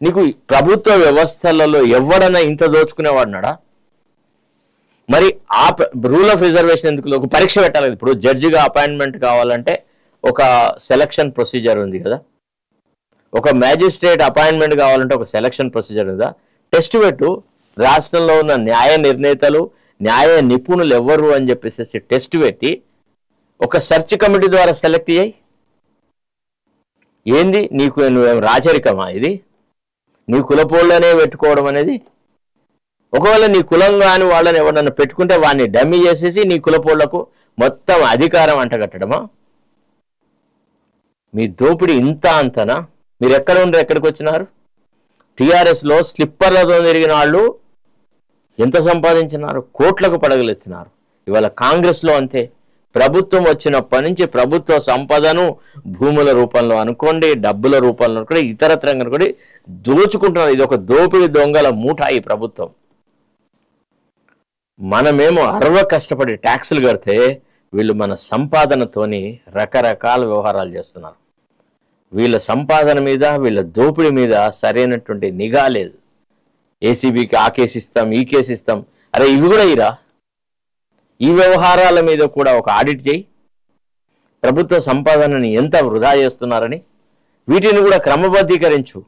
నీకు ప్రభుత్వ వ్యవస్థలలో ఎవడన్నా ఇంత దోచుకునేవాడున్నాడా? మరి ఆ రూల్ ఆఫ్ రిజర్వేషన్ ఎందుకు? ఒక పరీక్ష పెట్టాలి. ఇప్పుడు జడ్జిగా అపాయింట్మెంట్ కావాలంటే ఒక సెలక్షన్ ప్రొసీజర్ ఉంది కదా, ఒక మ్యాజిస్ట్రేట్ అపాయింట్మెంట్ కావాలంటే ఒక సెలక్షన్ ప్రొసీజర్ ఉందా? టెస్ట్ పెట్టు, రాష్ట్రంలో ఉన్న న్యాయ నిర్ణేతలు, న్యాయ నిపుణులు ఎవరు అని చెప్పేసి టెస్ట్ పెట్టి ఒక సెర్చ్ కమిటీ ద్వారా సెలెక్ట్ చేయి. ఏంది నీకు, నువ్వేం రాచరికమా ఇది? నీ కులపోళ్ళనే పెట్టుకోవడం అనేది? ఒకవేళ నీ కులం కాని వాళ్ళని ఎవరన్నా పెట్టుకుంటే వాడిని డమ్మీ చేసేసి నీ కులపోళ్లకు మొత్తం అధికారం అంటగట్టడమా? మీ దోపిడీ ఇంత అంతనా? మీరు ఎక్కడ ఉండరు, ఎక్కడికి వచ్చినారు? టీఆర్ఎస్లో స్లిప్పర్లతో తిరిగిన వాళ్ళు ఎంత సంపాదించినారు? కోట్లకు పడగలెత్తినారు. ఇవాళ కాంగ్రెస్లో అంతే. ప్రభుత్వం వచ్చినప్పటి నుంచి ప్రభుత్వ సంపదను భూముల రూపంలో అనుకోండి, డబ్బుల రూపంలో అనుకోండి, ఇతరత్రంగా అనుకోండి దోచుకుంటున్నారు. ఇది ఒక దోపిడీ దొంగల మూట ఈ ప్రభుత్వం. మనమేమో కష్టపడి ట్యాక్సులు కడితే వీళ్ళు మన సంపాదనతోని రకరకాల వ్యవహారాలు చేస్తున్నారు. వీళ్ళ సంపాదన మీద, వీళ్ళ దోపిడీ మీద సరైనటువంటి నిఘా లేదు. ఏసీబీకి ఆ కేసు ఇస్తాం, ఈ కేసు ఇస్తాం. అరే ఇవి కూడా ఇరా. ఈ వ్యవహారాల మీద కూడా ఒక ఆడిట్ చేయి. ప్రభుత్వ సంపాదనని ఎంత వృధా చేస్తున్నారని వీటిని కూడా క్రమబద్ధీకరించు.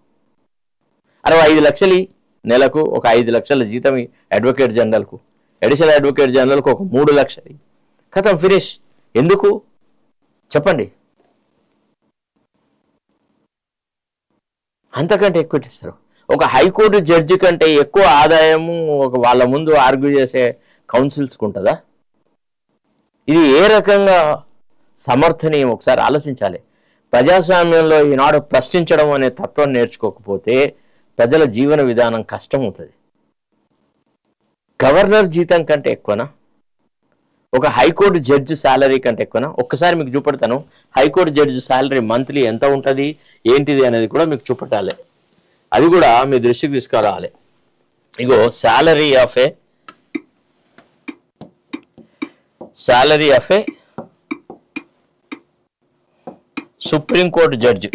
65 లక్షలు నెలకు ఒక 5 లక్షల జీతం అడ్వకేట్ జనరల్కు, అడిషనల్ అడ్వకేట్ జనరల్కు ఒక 3 లక్షలు. ఖతం, ఫినిష్. ఎందుకు చెప్పండి? అంతకంటే ఎక్కువ ఇస్తారు. ఒక హైకోర్టు జడ్జి కంటే ఎక్కువ ఆదాయము ఒక వాళ్ళ ముందు ఆర్గ్యూ చేసే కౌన్సిల్స్కి ఉంటుందా? ఇది ఏ రకంగా సమర్థనీయం? ఒకసారి ఆలోచించాలి. ప్రజాస్వామ్యంలో ఈనాడు ప్రశ్నించడం అనే తత్వం నేర్చుకోకపోతే ప్రజల జీవన విధానం కష్టమవుతుంది. గవర్నర్ జీతం కంటే ఎక్కువనా? ఒక హైకోర్టు జడ్జి శాలరీ కంటే ఎక్కువనా? ఒక్కసారి మీకు చూపెడతాను. హైకోర్టు జడ్జి శాలరీ మంత్లీ ఎంత ఉంటుంది ఏంటిది అనేది కూడా మీకు చూపెట్టాలి. అది కూడా మీ దృష్టికి తీసుకురావాలి. ఇగో salary of a supreme court judge.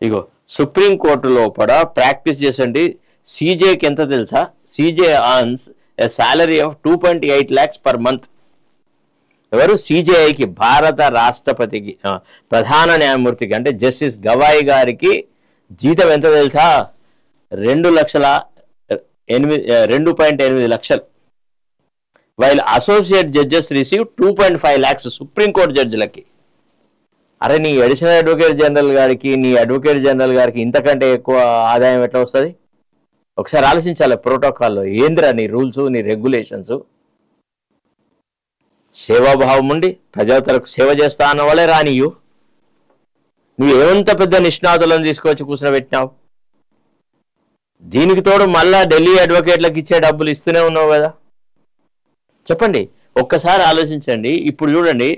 ఇగో సుప్రీం కోర్టు లోపల ప్రాక్టీస్ చేసండి. సీజేకి ఎంత తెలుసా? CJ earns a salary of 2.8 lakhs per month. ఎవరు? సిజేఐకి, భారత రాష్ట్రపతికి, ప్రధాన న్యాయమూర్తికి అంటే జస్టిస్ గవాయి గారికి జీతం ఎంత తెలుసా? 2.8 లక్షలు. While associate judges receive 2.5 lakhs supreme court జడ్జిలకి. అరే నీ అడిషనల్ అడ్వకేట్ జనరల్ గారికి, నీ అడ్వకేట్ జనరల్ గారికి ఇంతకంటే ఎక్కువ ఆదాయం ఎట్లా వస్తుంది? ఒకసారి ఆలోచించాలి. ప్రోటోకాల్లో ఏందిరా నీ రూల్స్, నీ రెగ్యులేషన్స్? సేవాభావం ఉండి ప్రజలకు సేవ చేస్తా అన్న వాళ్ళే రానియు. నువ్వు ఏమంత పెద్ద నిష్ణాతులను తీసుకొచ్చి కూర్చోబెట్టినావు. దీనికి తోడు మళ్ళా ఢిల్లీ అడ్వకేట్లకు ఇచ్చే డబ్బులు ఇస్తూనే ఉన్నావు కదా. చెప్పండి, ఒక్కసారి ఆలోచించండి. ఇప్పుడు చూడండి,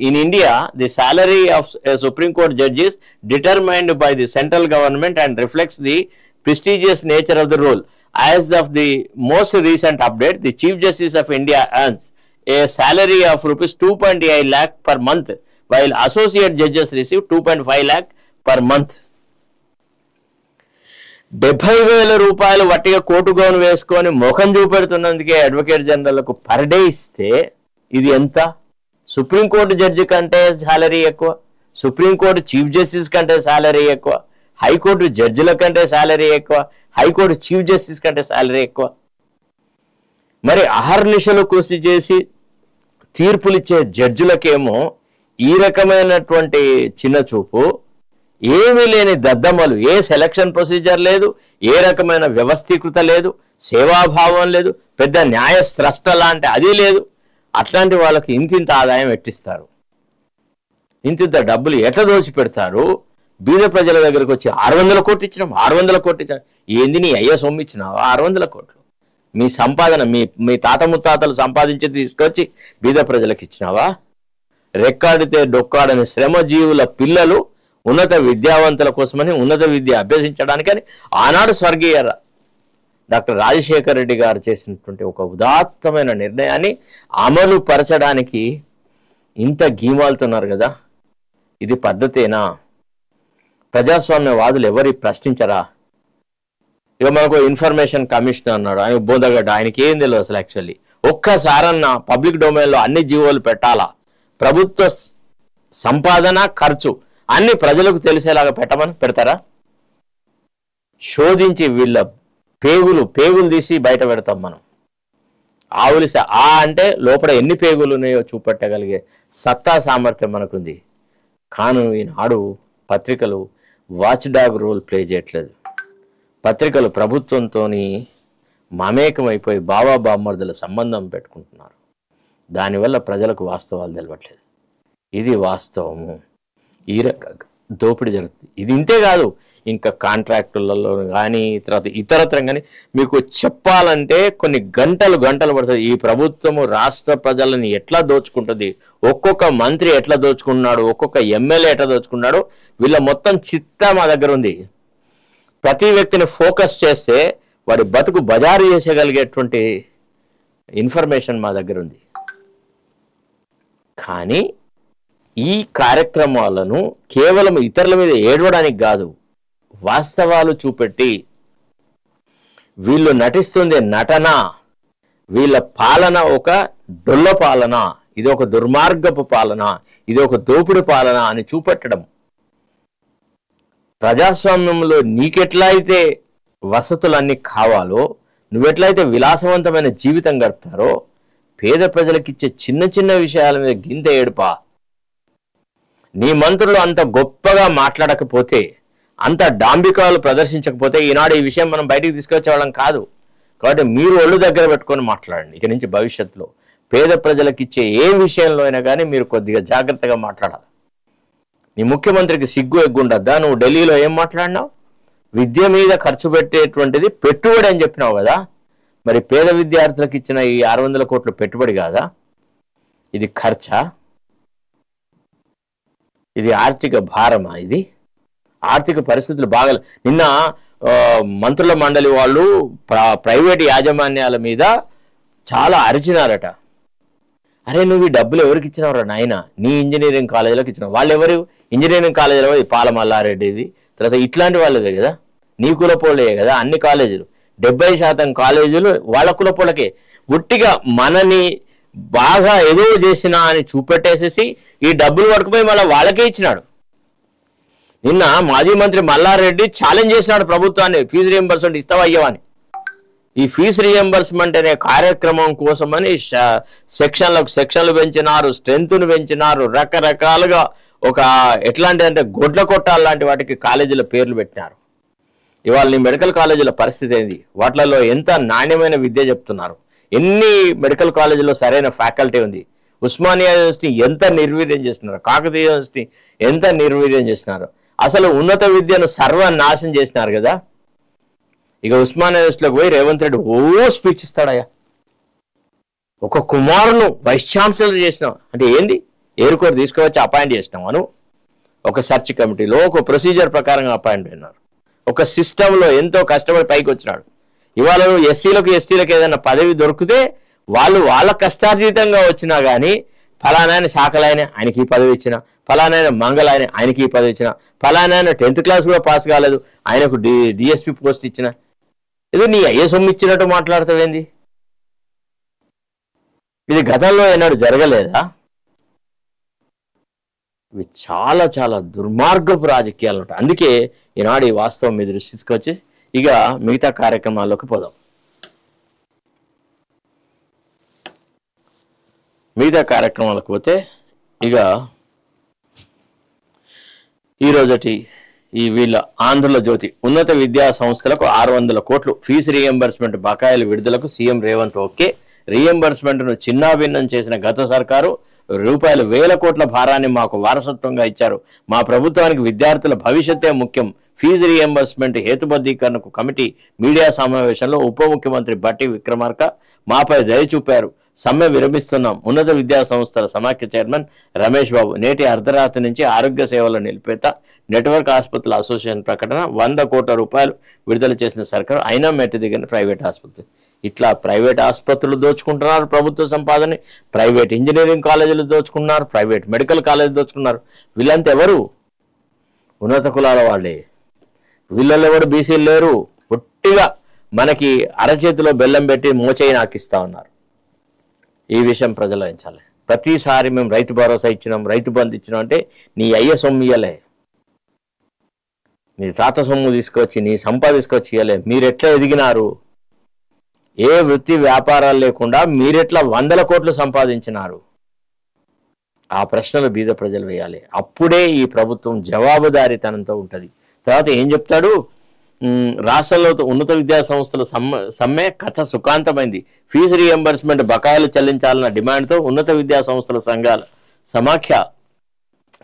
in India the salary of Supreme Court judges determined by the central government and reflects the prestigious nature of the role. As of the most recent update, the Chief Justice of India earns a salary of rupees 2.8 lakh per month, while associate judges receive 2.5 lakh per month. 70,000 రూపాయలు వట్టిగా court gown వేసుకొని ముఖం చూపెడుతున్నందుకే advocate జనరల్కు per day ఇస్తే ఇది ఎంత? Supreme court judge కంటే salary ఎక్కువ, supreme court chief justice కంటే salary ఎక్కువ, హైకోర్టు జడ్జిల కంటే సాలరీ ఎక్కువ, హైకోర్టు చీఫ్ జస్టిస్ కంటే సాలరీ ఎక్కువ. మరి అహర్నిశలు కృషి చేసి తీర్పులిచ్చే జడ్జిలకేమో ఈ రకమైనటువంటి చిన్న చూపు, ఏమీ లేని దద్దమ్మలు, ఏ సెలక్షన్ ప్రొసీజర్ లేదు, ఏ రకమైన వ్యవస్థీకృత లేదు, సేవాభావం లేదు, పెద్ద న్యాయ స్రష్ట లాంటి అది లేదు. అట్లాంటి వాళ్ళకి ఇంతింత ఆదాయం ఎట్టిస్తారు, ఇంతింత డబ్బులు ఎట్లా దోచి పెడతారు? బీద ప్రజల దగ్గరకు వచ్చి 600 కోట్లు ఇచ్చినాం, 600 కోట్లు ఇచ్చినాం. ఏంది నీ అయ్యా సొమ్ము ఇచ్చినావా 600 కోట్లు? మీ సంపాదన, మీ తాత ముత్తాతలు సంపాదించి తీసుకొచ్చి బీద ప్రజలకు ఇచ్చినావా? రెక్కాడితే డొక్కాడని శ్రమజీవుల పిల్లలు ఉన్నత విద్యావంతుల కోసమని, ఉన్నత విద్య అభ్యసించడానికని ఆనాడు స్వర్గీయ డాక్టర్ రాజశేఖర రెడ్డి గారు చేసినటువంటి ఒక ఉదాత్తమైన నిర్ణయాన్ని అమలు పరచడానికి ఇంత గీమాలుతున్నారు కదా. ఇది పద్ధతేనా? ప్రజాస్వామ్యవాదులు ఎవరి ప్రశ్నించరా? ఇక మనకు ఇన్ఫర్మేషన్ కమిషన్ అన్నాడు, ఆయన బోందగడ్డ, ఆయనకి ఏం తెలియదు అసలు. యాక్చువల్లీ ఒక్కసారన్నా పబ్లిక్ డొమైన్లో అన్ని జీవోలు పెట్టాలా, ప్రభుత్వ సంపాదన ఖర్చు అన్ని ప్రజలకు తెలిసేలాగా పెట్టమని పెడతారా? శోధించి వీళ్ళ పేగులు తీసి బయట పెడతాం మనం. ఆవులిస అంటే లోపల ఎన్ని పేగులు ఉన్నాయో చూపెట్టగలిగే సత్తా సామర్థ్యం మనకుంది. కానీ ఈనాడు పత్రికలు వాచ్ డాగ్ రోల్ ప్లే చేయట్లేదు. పత్రికలు ప్రభుత్వంతో మమేకమైపోయి బావా బామ్మర్దుల సంబంధం పెట్టుకుంటున్నారు. దానివల్ల ప్రజలకు వాస్తవాలు తెలవట్లేదు. ఇది వాస్తవము. ఈ రకంగా దోపిడీ జరుగుతుంది. ఇది ఇంతే కాదు, ఇంకా కాంట్రాక్టులలో కానీ తర్వాత ఇతరత్రం కానీ మీకు చెప్పాలంటే కొన్ని గంటలు పడుతుంది. ఈ ప్రభుత్వము రాష్ట్ర ప్రజలని ఎట్లా దోచుకుంటుంది, ఒక్కొక్క మంత్రి ఎట్లా దోచుకున్నాడు, ఒక్కొక్క ఎమ్మెల్యే ఎట్లా దోచుకున్నాడు, వీళ్ళ మొత్తం చిత్తా మా దగ్గర ఉంది. ప్రతి వ్యక్తిని ఫోకస్ చేస్తే వాడి బతుకు బజారు చేసేయగలిగేటువంటి ఇన్ఫర్మేషన్ మా దగ్గర ఉంది. కానీ ఈ కార్యక్రమాలను కేవలం ఇతరుల మీద ఏడవడానికి కాదు, వాస్తవాలు చూపెట్టి వీళ్ళు నటిస్తుంది నటన, వీళ్ళ పాలన ఒక డొల్ల పాలన, ఇది ఒక దుర్మార్గపు పాలన, ఇది ఒక దోపిడి పాలన అని చూపెట్టడం. ప్రజాస్వామ్యంలో నీకెట్లా అయితే వసతులన్నీ కావాలో, నువ్వెట్లయితే విలాసవంతమైన జీవితం గడుపుతారో, పేద ప్రజలకు ఇచ్చే చిన్న చిన్న విషయాల మీద గింత ఏడుపా. నీ మంత్రులు అంత గొప్పగా మాట్లాడకపోతే, అంత డాంబికాలు ప్రదర్శించకపోతే ఈనాడు ఈ విషయం మనం బయటికి తీసుకొచ్చేవాళ్ళం కాదు. కాబట్టి మీరు ఒళ్ళు దగ్గర పెట్టుకొని మాట్లాడండి. ఇక నుంచి భవిష్యత్తులో పేద ప్రజలకు ఇచ్చే ఏ విషయంలో అయినా కానీ మీరు కొద్దిగా జాగ్రత్తగా మాట్లాడాలి. నీ ముఖ్యమంత్రికి సిగ్గు ఎగ్గుండద్దా? నువ్వు ఢిల్లీలో ఏం మాట్లాడినావు? విద్య మీద ఖర్చు పెట్టేటువంటిది పెట్టుబడి అని చెప్పినావు కదా. మరి పేద విద్యార్థులకు ఇచ్చిన ఈ 600 కోట్లు పెట్టుబడి కాదా? ఇది ఖర్చా? ఇది ఆర్థిక భారమా? ఇది ఆర్థిక పరిస్థితులు బాగా. నిన్న మంత్రుల మండలి వాళ్ళు ప్రైవేట్ యాజమాన్యాల మీద చాలా అరిచినారట. అరే నువ్వు ఈ డబ్బులు ఎవరికి ఇచ్చినావురా నాయన? నీ ఇంజనీరింగ్ కాలేజీలోకి ఇచ్చినావు. వాళ్ళు ఎవరు? ఇంజనీరింగ్ కాలేజీలో పాలమల్లారెడ్డిది, తర్వాత ఇట్లాంటి వాళ్ళదే కదా, నీ కులపోళ్ళే కదా అన్ని కాలేజీలు. 70% కాలేజీలు వాళ్ళ కులపోళ్ళకే. ఉట్టిగా మనని బాగా ఏదో చేసినా అని చూపెట్టేసేసి ఈ డబ్బులు పట్టుకుపోయి మళ్ళీ వాళ్ళకే ఇచ్చినాడు. నిన్న మాజీ మంత్రి మల్లారెడ్డి ఛాలెంజ్ చేసినాడు ప్రభుత్వాన్ని, ఫీజు రియంబర్స్మెంట్ ఇస్తావయ్యవని. ఈ ఫీజు రియంబర్స్మెంట్ అనే కార్యక్రమం కోసమని సెక్షన్లు పెంచినారు, స్ట్రెంత్ను పెంచినారు, రకరకాలుగా ఒక ఎట్లాంటి అంటే గొడ్ల కొట్టాలు లాంటి వాటికి కాలేజీల పేర్లు పెట్టినారు. ఇవాళ నీ మెడికల్ కాలేజీల పరిస్థితి ఏంది? వాటిలలో ఎంత నాణ్యమైన విద్య చెప్తున్నారు? ఎన్ని మెడికల్ కాలేజీలో సరైన ఫ్యాకల్టీ ఉంది? ఉస్మానియా యూనివర్సిటీ ఎంత నిర్వీర్యం చేస్తున్నారు, కాకతీయ యూనివర్సిటీ ఎంత నిర్వీర్యం చేస్తున్నారు, అసలు ఉన్నత విద్యను సర్వనాశనం చేసినారు కదా. ఇక ఉస్మానియా యూనివర్సిటీలోకి పోయి రేవంత్ రెడ్డి స్పీచ్ ఇస్తాడయ్యా. ఒక కుమారును వైస్ ఛాన్సలర్ చేసినాం అంటే ఏంది? ఏరుకోరు తీసుకువచ్చి అపాయింట్ చేసినాం అను. ఒక సెర్చ్ కమిటీలో ఒక ప్రొసీజర్ ప్రకారంగా అపాయింట్ అయినారు. ఒక సిస్టంలో ఎంతో కష్టపడి పైకి వచ్చినాడు. ఇవాళ ఎస్సీలకు ఎస్టీలకు ఏదైనా పదవి దొరికితే వాళ్ళు వాళ్ళ కష్టార్జితంగా వచ్చినా కానీ ఫలానాయన శాఖలైన ఆయనకి ఈ పదవి ఇచ్చిన, ఫలానాయన మంగళాయన ఆయనకి ఈ పదవి ఇచ్చిన, ఫలానాయన 10th క్లాస్ కూడా పాస్ కాలేదు ఆయనకు డిఎస్పి పోస్ట్ ఇచ్చిన. ఏదో నీ అయ్యే సొమ్ము ఇచ్చినట్టు మాట్లాడతావేంది? ఇది గతంలో ఏనాడు జరగలేదా? ఇవి చాలా చాలా దుర్మార్గపు రాజకీయాలు ఉంటాయి. అందుకే ఈనాడు ఈ వాస్తవం మీద దృష్టి తీసుకొచ్చి ఇక మిగతా కార్యక్రమాల్లోకి పోదాం. మిగతా కార్యక్రమాలకు పోతే ఇక ఈరోజటి వీళ్ళ ఆంధ్రుల జ్యోతి ఉన్నత విద్యా సంస్థలకు 600 కోట్లు ఫీజు రీఎంబర్స్మెంట్ బకాయిల విడుదలకు సీఎం రేవంత్ ఓకే. రీఎంబర్స్మెంట్ను చిన్నాభిన్నం చేసిన గత సర్కారు రూపాయలు 1000 కోట్ల భారాన్ని మాకు వారసత్వంగా ఇచ్చారు. మా ప్రభుత్వానికి విద్యార్థుల భవిష్యత్తే ముఖ్యం. ఫీజు రీఎంబర్స్మెంట్ హేతుబద్ధీకరణకు కమిటీ మీడియా సమావేశంలో ఉప ముఖ్యమంత్రి బట్టి విక్రమార్క మాపై దయ చూపారు. సమ్మె విరమిస్తున్నాం. ఉన్నత విద్యా సంస్థల సమాఖ్య చైర్మన్ రమేష్ బాబు నేటి అర్ధరాత్రి నుంచి ఆరోగ్య సేవల నిలిపేత నెట్వర్క్ ఆసుపత్రుల అసోసియేషన్ ప్రకటన 100 కోట్ల రూపాయలు విడుదల చేసిన సర్కారు అయినా మెట్టు దిగిన ప్రైవేట్ ఆసుపత్రి. ఇట్లా ప్రైవేట్ ఆసుపత్రులు దోచుకుంటున్నారు ప్రభుత్వ సంపాదన, ప్రైవేట్ ఇంజనీరింగ్ కాలేజీలు దోచుకున్నారు, ప్రైవేట్ మెడికల్ కాలేజీలు దోచుకున్నారు. వీళ్ళంతా ఎవరు? ఉన్నత కులాల వాళ్ళే. వీళ్ళల్లో ఎవరు బీసీలు లేరు. పొట్టిగా మనకి అరచేతిలో బెల్లం పెట్టి మోచేయి నాకిస్తా ఉన్నారు. ఈ విషయం ప్రజలు ఎంచాలి. ప్రతిసారి మేము రైతు భరోసా ఇచ్చినాం, రైతు బంధు ఇచ్చినాం అంటే నీ అయ్య సొమ్ము ఇయ్యలే, నీ తాత సొమ్ము తీసుకొచ్చి నీ సంపద తీసుకొచ్చి ఇయ్యలే. మీరెట్లా ఎదిగినారు? ఏ వృత్తి వ్యాపారాలు లేకుండా మీరెట్లా 100 కోట్లు సంపాదించినారు? ఆ ప్రశ్నలు బీద ప్రజలు వేయాలి. అప్పుడే ఈ ప్రభుత్వం జవాబుదారీతనంతో ఉంటుంది. తర్వాత ఏం చెప్తాడు? రాష్ట్రంలో ఉన్నత విద్యా సంస్థల సమ్మె కథ సుఖాంతమైంది. ఫీజు రీఎంబర్స్మెంట్ బకాయిలు చెల్లించాలన్న డిమాండ్తో ఉన్నత విద్యా సంస్థల సంఘాల సమాఖ్య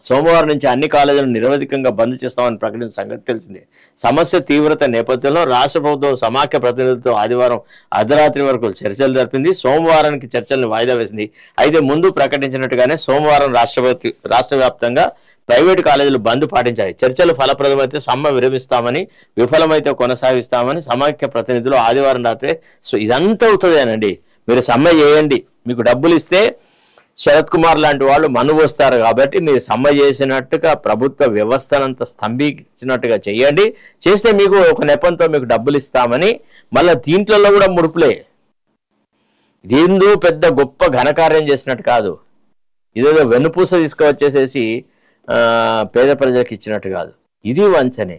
సోమవారం నుంచి అన్ని కాలేజీలను నిరవధికంగా బంద్ చేస్తామని ప్రకటించిన సంగతి తెలిసిందే. సమస్య తీవ్రత నేపథ్యంలో రాష్ట్ర ప్రభుత్వం సమాఖ్య ప్రతినిధులతో ఆదివారం అర్ధరాత్రి వరకు చర్చలు జరిపింది. సోమవారానికి చర్చలను వాయిదా వేసింది. అయితే ముందు ప్రకటించినట్టుగానే సోమవారం రాష్ట్ర వ్యాప్తంగా ప్రైవేటు కాలేజీలు బంద్ పాటించాయి. చర్చలు ఫలప్రదమైతే సమ్మె విరమిస్తామని, విఫలమైతే కొనసాగిస్తామని సమాఖ్య ప్రతినిధులు ఆదివారం రాత్రి. సో ఇదంతా అవుతుందేనండి. మీరు సమ్మె చేయండి, మీకు డబ్బులు ఇస్తే శరత్ కుమార్ లాంటి వాళ్ళు మనువు వస్తారు కాబట్టి మీరు సమ్మె చేసినట్టుగా ప్రభుత్వ వ్యవస్థనంతా స్తంభించినట్టుగా చేయండి. చేస్తే మీకు ఒక నెపంతో మీకు డబ్బులు ఇస్తామని. మళ్ళీ దీంట్లో కూడా ముడుపులే. ఇదేందో పెద్ద గొప్ప ఘనకార్యం చేసినట్టు కాదు. ఇదేదో వెన్నుపూస తీసుకువచ్చేసేసి పేద ప్రజలకు ఇచ్చినట్టు కాదు. ఇది వంచనే.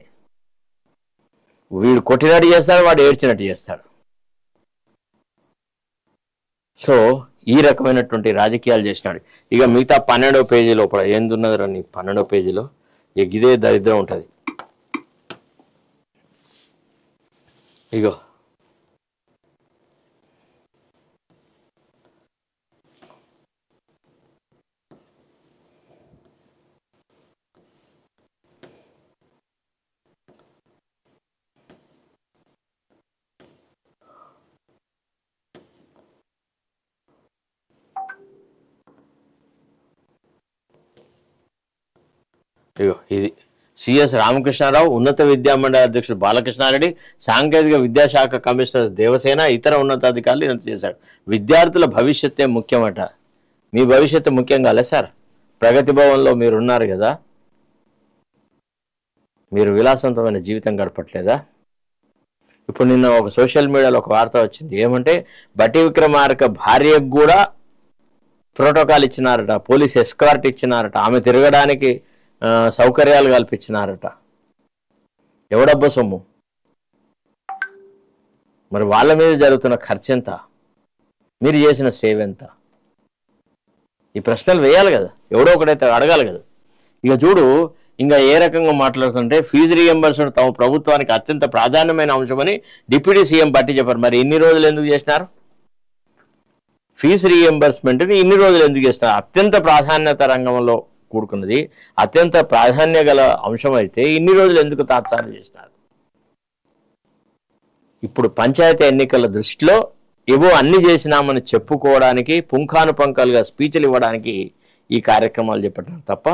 వీడు కొట్టినట్టు చేస్తాడు, వాడు ఏడ్చినట్టు చేస్తాడు. సో ఈ రకమైనటువంటి రాజకీయాలు చేసినాడు. ఇక మిగతా 12వ పేజీ లోపల ఏందున్నది రండి. 12వ పేజీలో ఇక ఇదే దరిద్రం ఉంటుంది. ఇగో ఇది సిఎస్ రామకృష్ణారావు, ఉన్నత విద్యామండలి అధ్యక్షుడు బాలకృష్ణారెడ్డి, సాంకేతిక విద్యాశాఖ కమిషనర్ దేవసేన, ఇతర ఉన్నతాధికారులు ఇంత చేశారు. విద్యార్థుల భవిష్యత్తే ముఖ్యమట. మీ భవిష్యత్తు ముఖ్యం కాలే సార్. ప్రగతి భవన్లో మీరు ఉన్నారు కదా, మీరు విలాసవంతమైన జీవితం గడపట్లేదా? ఇప్పుడు నిన్న ఒక సోషల్ మీడియాలో ఒక వార్త వచ్చింది. ఏమంటే బట్టి విక్రమార్క భార్యకు కూడా ప్రోటోకాల్ ఇచ్చినారట, పోలీస్ ఎస్కార్ట్ ఇచ్చినారట, ఆమె తిరగడానికి సౌకర్యాలు కల్పించినారట. ఎవడబ్బా సొమ్ము? మరి వాళ్ళ మీద జరుగుతున్న ఖర్చు ఎంత? మీరు చేసిన సేవ ఎంత? ఈ ప్రశ్నలు వేయాలి కదా, ఎవడో ఒకడైతే అడగాలి కదా. ఇక చూడు ఇంకా ఏ రకంగా మాట్లాడుతుంటే ఫీజు రీఎంబర్స్మెంట్ తమ ప్రభుత్వానికి అత్యంత ప్రాధాన్యమైన అంశమని డిప్యూటీ సీఎం బట్టి చెప్పారు. మరి ఇన్ని రోజులు ఎందుకు చేసినారు? ఫీజు రీఎంబర్స్మెంట్ని ఇన్ని రోజులు ఎందుకు ఇస్తారు? అత్యంత ప్రాధాన్యత రంగంలో కూడుకున్నది, అత్యంత ప్రాధాన్య గల అంశం అయితే ఇన్ని రోజులు ఎందుకు తాత్సారం చేస్తారు? ఇప్పుడు పంచాయతీ ఎన్నికల దృష్టిలో ఏవో అన్ని చేసినామని చెప్పుకోవడానికి, పుంఖానుపంకాలుగా స్పీచ్లు ఇవ్వడానికి ఈ కార్యక్రమాలు చెప్పటం తప్ప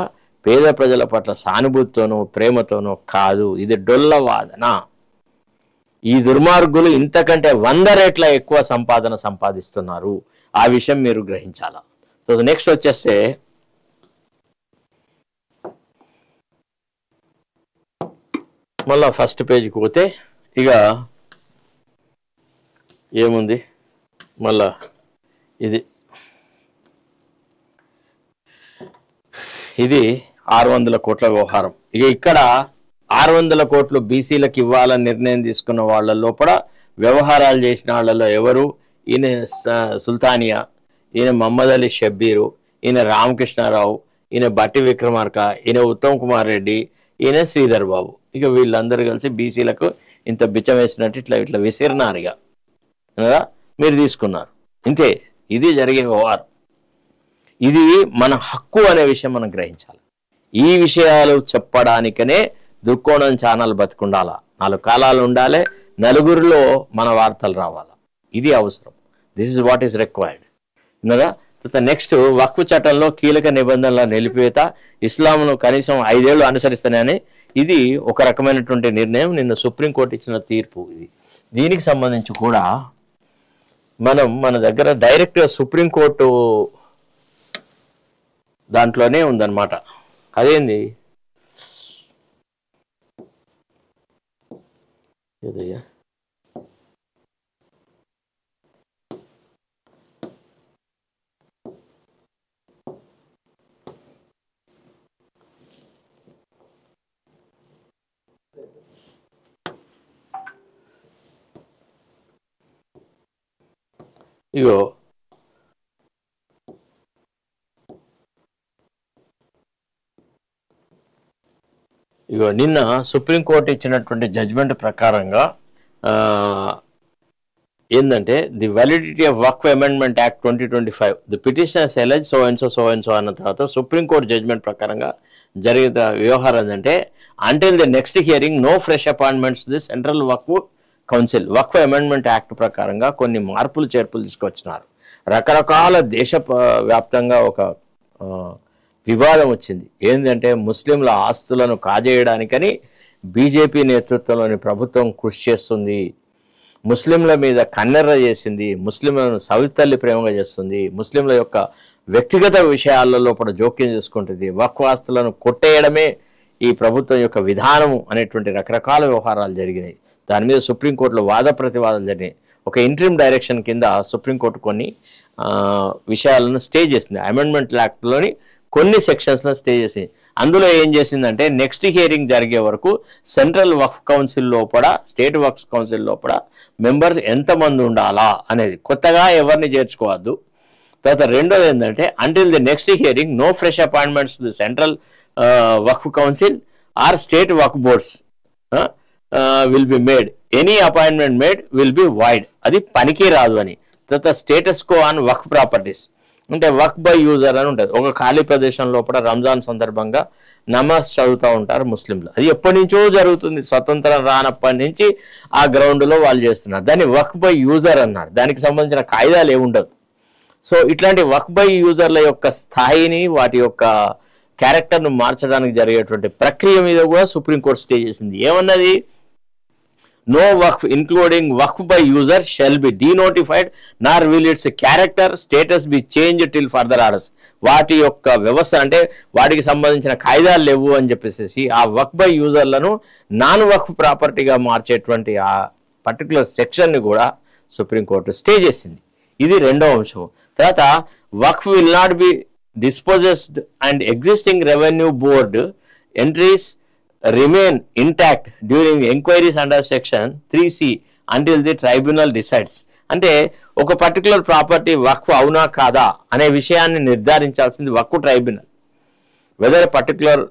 పేద ప్రజల పట్ల సానుభూతితోనో ప్రేమతోనో కాదు. ఇది డొల్ల వాదన. ఈ దుర్మార్గులు ఇంతకంటే 100 రెట్ల ఎక్కువ సంపాదిస్తున్నారు. ఆ విషయం మీరు గ్రహించాలా. సో నెక్స్ట్ వచ్చేస్తే మళ్ళా ఫస్ట్ పేజీకి పోతే ఇక ఏముంది, మళ్ళా ఇది 600 కోట్ల వ్యవహారం. ఇక ఇక్కడ 600 కోట్లు బీసీలకు ఇవ్వాలని నిర్ణయం తీసుకున్న వాళ్ళ లోపల వ్యవహారాలు చేసిన వాళ్ళలో ఎవరు? ఈయన సుల్తానియా, ఈయన మహమ్మద్ అలీ షబ్బీరు, ఈయన రామకృష్ణారావు, ఈయన బట్టి విక్రమార్క, ఈయన ఉత్తమ్ కుమార్ రెడ్డి, ఈయన శ్రీధర్ బాబు. ఇక వీళ్ళందరూ కలిసి బీసీలకు ఇంత బిచ్చం వేసినట్టు ఇట్లా విసిరినారుగా మీరు తీసుకున్నారు. ఇంతే, ఇది జరిగే వ్యవహారం. ఇది మన హక్కు అనే విషయం మనం గ్రహించాలి. ఈ విషయాలు చెప్పడానికనే దుర్కోణం ఛానల్ బతికుండాలా, 4 కాలాలు ఉండాలి, నలుగురిలో మన వార్తలు రావాలా. ఇది అవసరం. This is what is required. ఉన్నదా? నెక్స్ట్ వక్ఫ్ చట్టంలో కీలక నిబంధనల నిలిపివేత, ఇస్లాంను కనీసం 5 ఏళ్ళు అనుసరిస్తానని ఇది ఒక రకమైనటువంటి నిర్ణయం. నిన్న సుప్రీంకోర్టు ఇచ్చిన తీర్పు ఇది. దీనికి సంబంధించి కూడా మన దగ్గర డైరెక్ట్గా సుప్రీంకోర్టు దాంట్లోనే ఉందన్నమాట. అదేంది ఏదయ్యా, ఇగో నిన్న సుప్రీంకోర్టు ఇచ్చినటువంటి జడ్జ్మెంట్ ప్రకారంగా ఏంటంటే the validity of Waqf amendment act 2025 the petitioners allege so and so అన్న తర్వాత సుప్రీంకోర్టు జడ్జ్మెంట్ ప్రకారంగా జరిగిన వ్యవహారం ఏంటంటే until the next hearing no fresh appointments the central Waqf council. Waqf amendment act ప్రకారంగా కొన్ని మార్పులు చేర్పులు తీసుకొచ్చినారు. రకరకాల దేశ వ్యాప్తంగా ఒక వివాదం వచ్చింది. ఏంటంటే ముస్లింల ఆస్తులను కాజేయడానికని బీజేపీ నేతృత్వంలోని ప్రభుత్వం కృషి చేస్తుంది, ముస్లింల మీద కన్నెర్ర చేసింది, ముస్లింలను సవితల్లి ప్రేమగా చేస్తుంది, ముస్లింల యొక్క వ్యక్తిగత విషయాలలో కూడా జోక్యం చేసుకుంటుంది, వక్ఫ్ ఆస్తులను కొట్టేయడమే ఈ ప్రభుత్వం యొక్క విధానము అనేటువంటి రకరకాల వ్యవహారాలు జరిగినాయి. దాని మీద సుప్రీంకోర్టులో వాద ప్రతివాదాలు జరిగినాయి. ఒక ఇంట్రీమ్ డైరెక్షన్ కింద సుప్రీంకోర్టు కొన్ని విషయాలను స్టే చేసింది. అమెండ్మెంట్ యాక్ట్లోని కొన్ని సెక్షన్స్లో స్టే చేసింది. అందులో ఏం చేసిందంటే నెక్స్ట్ హియరింగ్ జరిగే వరకు సెంట్రల్ వక్ఫ్ కౌన్సిల్ లోపల, స్టేట్ వక్ఫ్ కౌన్సిల్ లోపల మెంబర్స్ ఎంతమంది ఉండాలా అనేది, కొత్తగా ఎవరిని చేర్చుకోవద్దు. తర్వాత రెండోది ఏంటంటే until the next hearing no fresh appointments the central Waqf council or state Waqf boards will be made, any appointment made will be void. అది పనికి రాదు అని. తర్వాత status quo on Waqf properties అంటే వక్ఫ్ బై యూజర్ అని ఉంటుంది. ఒక ఖాళీ ప్రదేశం లోపల రంజాన్ సందర్భంగా నమాజ్ చదువుతూ ఉంటారు ముస్లింలు. అది ఎప్పటి నుంచో జరుగుతుంది, స్వతంత్రం రానప్పటి నుంచి ఆ గ్రౌండ్లో వాళ్ళు చేస్తున్నారు. దాన్ని వక్ఫ్ బై యూజర్ అన్నారు. దానికి సంబంధించిన కాయిదాలు ఏముండదు. సో ఇట్లాంటి వక్ఫ్ బై యూజర్ల యొక్క స్థాయిని, వాటి యొక్క క్యారెక్టర్ను మార్చడానికి జరిగేటువంటి ప్రక్రియ మీద కూడా సుప్రీంకోర్టు స్టే చేసింది. ఏమన్నది? No waqf including waqf by user shall be denotified nor will its character status be changed till further orders. వాటి యొక్క వ్యవస్థ అంటే వాటికి సంబంధించిన కాయిదాలు లేవు అని చెప్పేసి ఆ వక్ఫ్ బై యూజర్లను నాన్ వక్ఫ్ ప్రాపర్టీగా మార్చేటువంటి ఆ పర్టికులర్ సెక్షన్ని కూడా సుప్రీంకోర్టు స్టే చేసింది. ఇది రెండవ అంశం. తర్వాత Waqf will not be dispossessed and existing revenue board entries remain intact during enquiries under section 3C until the tribunal decides. అంటే ఒక పర్టికులర్ ప్రాపర్టీ వక్ఫ్ అవునా కాదా అనే విషయాన్ని నిర్ధారించాల్సింది Waqf tribunal. Whether particular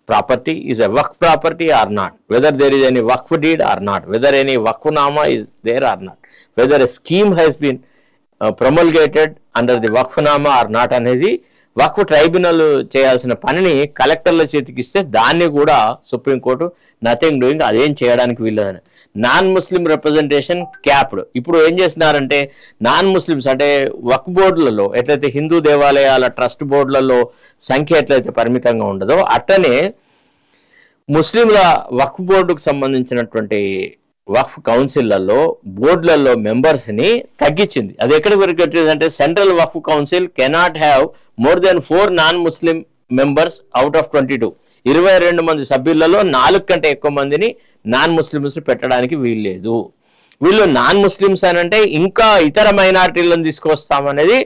property is a Waqf property or not, whether there is any Waqf deed or not, whether any Waqfnama is there or not, whether a scheme has been promulgated under the Waqfnama or not అనేది Waqf tribunal చేయాల్సిన పనిని కలెక్టర్ల చేతికి ఇస్తే దాన్ని కూడా supreme court nothing doing, అదేం చేయడానికి వీల్లేదని. Non Muslim representation capped. ఇప్పుడు ఏం చేస్తున్నారంటే నాన్ ముస్లిమ్స్ అంటే వక్ఫ్ బోర్డులలో ఎట్లయితే హిందూ దేవాలయాల ట్రస్ట్ బోర్డులలో సంఖ్య ఎట్లయితే పరిమితంగా ఉండదో అట్టనే ముస్లింల వక్ఫ్ బోర్డుకు సంబంధించినటువంటి వక్ఫ్ కౌన్సిల్లలో బోర్డులలో మెంబర్స్ని తగ్గించింది. అది ఎక్కడికి వరకు అంటే central Waqf council cannot have more then 4 non Muslim members out of 22. 22 మంది సభ్యులలో 4 కంటే ఎక్కువ మందిని నాన్ ముస్లిమ్స్ పెట్టడానికి వీల్లేదు. వీళ్ళు నాన్ ముస్లిమ్స్ అని అంటే ఇంకా ఇతర మైనారిటీలను తీసుకొస్తామనేది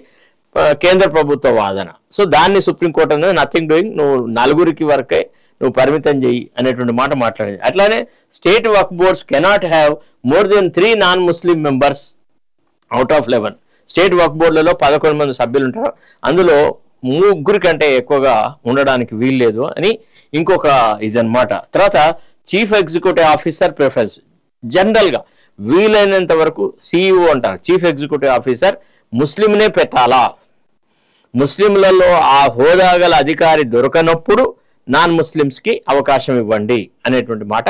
కేంద్ర ప్రభుత్వ వాదన. సో దాన్ని సుప్రీంకోర్టు అనేది నథింగ్ డూయింగ్, నువ్వు 4 వరకే నువ్వు పరిమితం చేయి అనేటువంటి మాట మాట్లాడింది. అట్లానే state Waqf boards cannot have more than 3 non Muslim members out of 11. State Waqf బోర్డులలో 11 మంది సభ్యులు ఉంటారు, అందులో 3 కంటే ఎక్కువగా ఉండడానికి వీల్లేదు అని ఇంకొక ఇదన్నమాట. తర్వాత చీఫ్ ఎగ్జిక్యూటివ్ ఆఫీసర్ ప్రిఫరెన్స్. జనరల్గా వీలైనంత వరకు సిఇఓ అంటారు, చీఫ్ ఎగ్జిక్యూటివ్ ఆఫీసర్ ముస్లింనే పెట్టాలా, ముస్లింలలో ఆ హోదా గల అధికారి దొరకనప్పుడు నాన్ ముస్లిమ్స్కి అవకాశం ఇవ్వండి అనేటువంటి మాట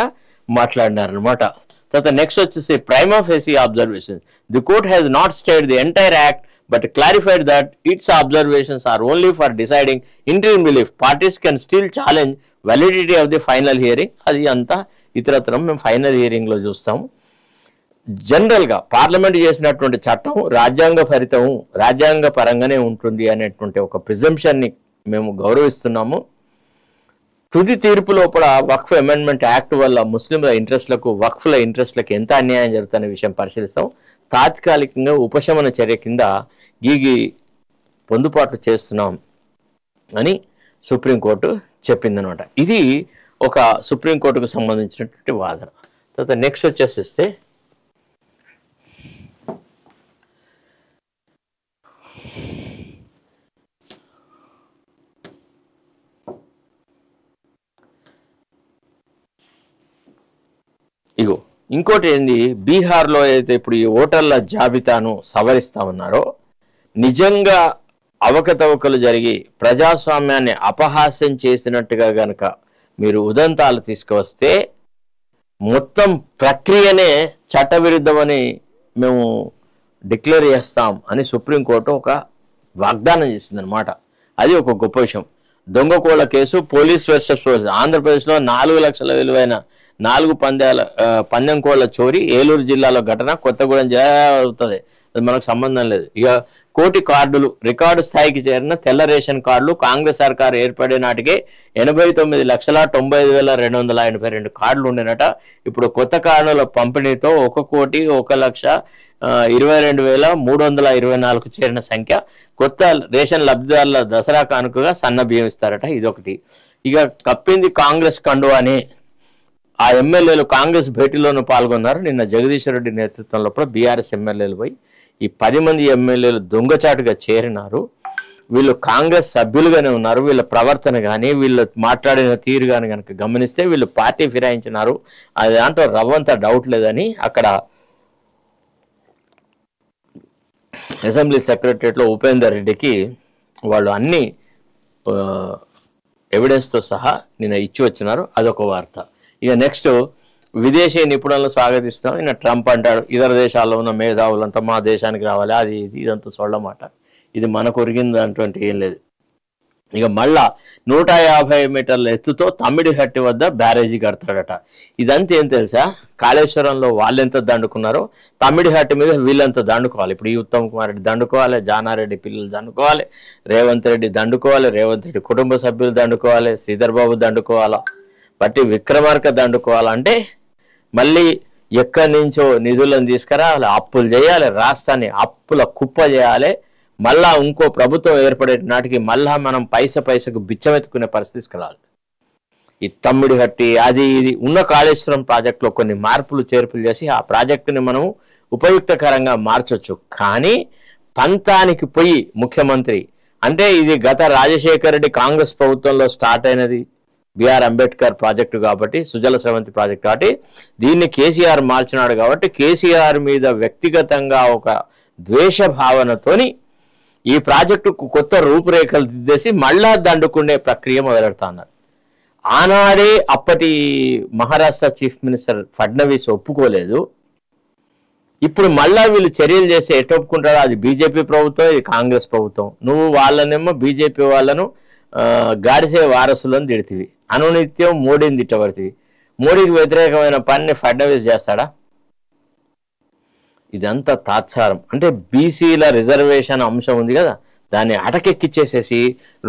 మాట్లాడినారనమాట. తర్వాత నెక్స్ట్ వచ్చేసి prima facie observation. The court has not stayed the entire act but clarified that its observations are only for deciding interim relief. Parties can still challenge validity of the final hearing. అది అంతా ఇతరత్రం మేము final హియరింగ్లో చూస్తాము. జనరల్గా parliament చేసినటువంటి చట్టం రాజ్యాంగ ఫలితము రాజ్యాంగ పరంగానే ఉంటుంది అనేటువంటి ఒక ప్రిజంప్షన్ని మేము గౌరవిస్తున్నాము. తుది తీర్పు లోపల వక్ఫ్ అమెండ్మెంట్ యాక్ట్ వల్ల ముస్లింల ఇంట్రెస్ట్లకు వక్ఫ్ల ఇంట్రెస్ట్లకు ఎంత అన్యాయం జరుగుతున్న విషయం పరిశీలిస్తాం. తాత్కాలికంగా ఉపశమన చర్య కింద గీగి పొందుపాట్లు చేస్తున్నాం అని సుప్రీంకోర్టు చెప్పిందనమాట. ఇది ఒక సుప్రీంకోర్టుకు సంబంధించినటువంటి వాదన. తర్వాత నెక్స్ట్ వచ్చేసేస్తే ఇగో ఇంకోటి ఏంది, బీహార్లో అయితే ఇప్పుడు ఈ ఓటర్ల జాబితాను సవరిస్తా ఉన్నారో నిజంగా అవకతవకలు జరిగి ప్రజాస్వామ్యాన్ని అపహాస్యం చేసినట్టుగా గనక మీరు ఉదంతాలు తీసుకువస్తే మొత్తం ప్రక్రియనే చట్టవిరుద్ధమని మేము డిక్లేర్ చేస్తాం అని సుప్రీంకోర్టు ఒక వాగ్దానం చేసిందనమాట. అది ఒక గొప్ప విషయం. దొంగ కోళ్ల కేసు పోలీస్ వర్సెస్ పోలీస్. ఆంధ్రప్రదేశ్లో 4 లక్షల విలువైన 4 పందెం కోళ్ల చోరీ ఏలూరు జిల్లాలో ఘటన కొత్తగూడెం జిల్లా అవుతుంది. అది మనకు సంబంధం లేదు. ఇక కోటి కార్డులు రికార్డు స్థాయికి చేరిన తెల్ల రేషన్ కార్డులు కాంగ్రెస్ సర్కారు ఏర్పడే నాటికే 89,95,282 కార్డులు ఉండేనట. ఇప్పుడు కొత్త కార్డుల పంపిణీతో 1,22,22,324 చేరిన సంఖ్య. కొత్త రేషన్ లబ్ధిదారుల దసరా కానుకగా సన్న బియ్యం ఇస్తారట. ఇదొకటి. ఇక కప్పింది కాంగ్రెస్ కండు అని ఆ ఎమ్మెల్యేలు కాంగ్రెస్ భేటీలోనూ పాల్గొన్నారు. నిన్న జగదీశ్వర్ రెడ్డి నేతృత్వంలో బీఆర్ఎస్ ఎమ్మెల్యేలు పోయి ఈ 10 మంది ఎమ్మెల్యేలు దొంగచాటుగా చేరినారు. వీళ్ళు కాంగ్రెస్ సభ్యులుగానే ఉన్నారు. వీళ్ళ ప్రవర్తన కానీ వీళ్ళు మాట్లాడిన తీరు కానీ కనుక గమనిస్తే వీళ్ళు పార్టీ ఫిరాయించినారు. అది దాంట్లో రవ్వంత డౌట్ లేదని అక్కడ అసెంబ్లీ సెక్రటరియట్లో ఉపేందర్ రెడ్డికి వాళ్ళు అన్ని ఎవిడెన్స్తో సహా నిన్న ఇచ్చి వచ్చినారు. అదొక వార్త. ఇక నెక్స్ట్ విదేశీ నిపుణులను స్వాగతిస్తాం. ఈయన ట్రంప్ అంటాడు ఇతర దేశాల్లో ఉన్న మేధావులంతా మా దేశానికి రావాలి, అది ఇదంతా సొళ్ళమాట. ఇది మనకు ఒరిగింది అటువంటి ఏం లేదు. ఇక మళ్ళా 150 మీటర్ల ఎత్తుతో తమ్మిడిహట్టి వద్ద బ్యారేజీ కడతాడట. ఇదంతా ఏం తెలుసా, కాళేశ్వరంలో వాళ్ళెంత దండుకున్నారో తమ్మిడిహట్టి మీద వీళ్ళంత దండుకోవాలి. ఇప్పుడు ఈ ఉత్తమ్ కుమార్ రెడ్డి దండుకోవాలి, జానారెడ్డి పిల్లలు దండుకోవాలి, రేవంత్ రెడ్డి దండుకోవాలి, రేవంత్ రెడ్డి కుటుంబ సభ్యులు దండుకోవాలి, శ్రీధర్ బాబు దండుకోవాలా, బట్టి విక్రమార్క దండుకోవాలంటే మళ్ళీ ఎక్కడి నుంచో నిధులను తీసుకురావాలి, అప్పులు చేయాలి, రాష్ట్రాన్ని అప్పుల కుప్ప చేయాలి. మళ్ళా ఇంకో ప్రభుత్వం ఏర్పడే నాటికి మళ్ళా మనం పైసకు బిచ్చమెత్తుకునే పరిస్థితి తీసుకురావాలి. ఈ తమ్మిడిహట్టి అది ఇది ఉన్న కాళేశ్వరం ప్రాజెక్టులో కొన్ని మార్పులు చేర్పులు చేసి ఆ ప్రాజెక్టుని మనం ఉపయుక్తకరంగా మార్చొచ్చు. కానీ పంతానికి పోయి ముఖ్యమంత్రి అంటే ఇది గత రాజశేఖర రెడ్డి కాంగ్రెస్ ప్రభుత్వంలో స్టార్ట్ అయినది బిఆర్ అంబేద్కర్ ప్రాజెక్టు కాబట్టి, సుజల స్రవంతి ప్రాజెక్టు కాబట్టి దీన్ని కేసీఆర్ మార్చినాడు కాబట్టి కేసీఆర్ మీద వ్యక్తిగతంగా ఒక ద్వేష భావనతోని ఈ ప్రాజెక్టుకు కొత్త రూపురేఖలు దిద్దేసి మళ్ళా దండుకునే ప్రక్రియ మొదలెడతా అన్నారు. ఆనాడే అప్పటి మహారాష్ట్ర చీఫ్ మినిస్టర్ ఫడ్నవీస్ ఒప్పుకోలేదు. ఇప్పుడు మళ్ళా వీళ్ళు చర్యలు చేస్తే ఎటు ఒప్పుకుంటారో, అది బీజేపీ ప్రభుత్వం, ఇది కాంగ్రెస్ ప్రభుత్వం. నువ్వు వాళ్ళనేమో బీజేపీ వాళ్ళను గాడిసే వారసులను తిడితివి, అనునిత్యం మోడీని తిట్టబడితివి. మోడీకి వ్యతిరేకమైన పనిని ఫడ్నవీస్ చేస్తాడా? ఇదంతా తాత్సారం. అంటే బీసీల రిజర్వేషన్ అంశం ఉంది కదా, దాన్ని అటకెక్కిచ్చేసేసి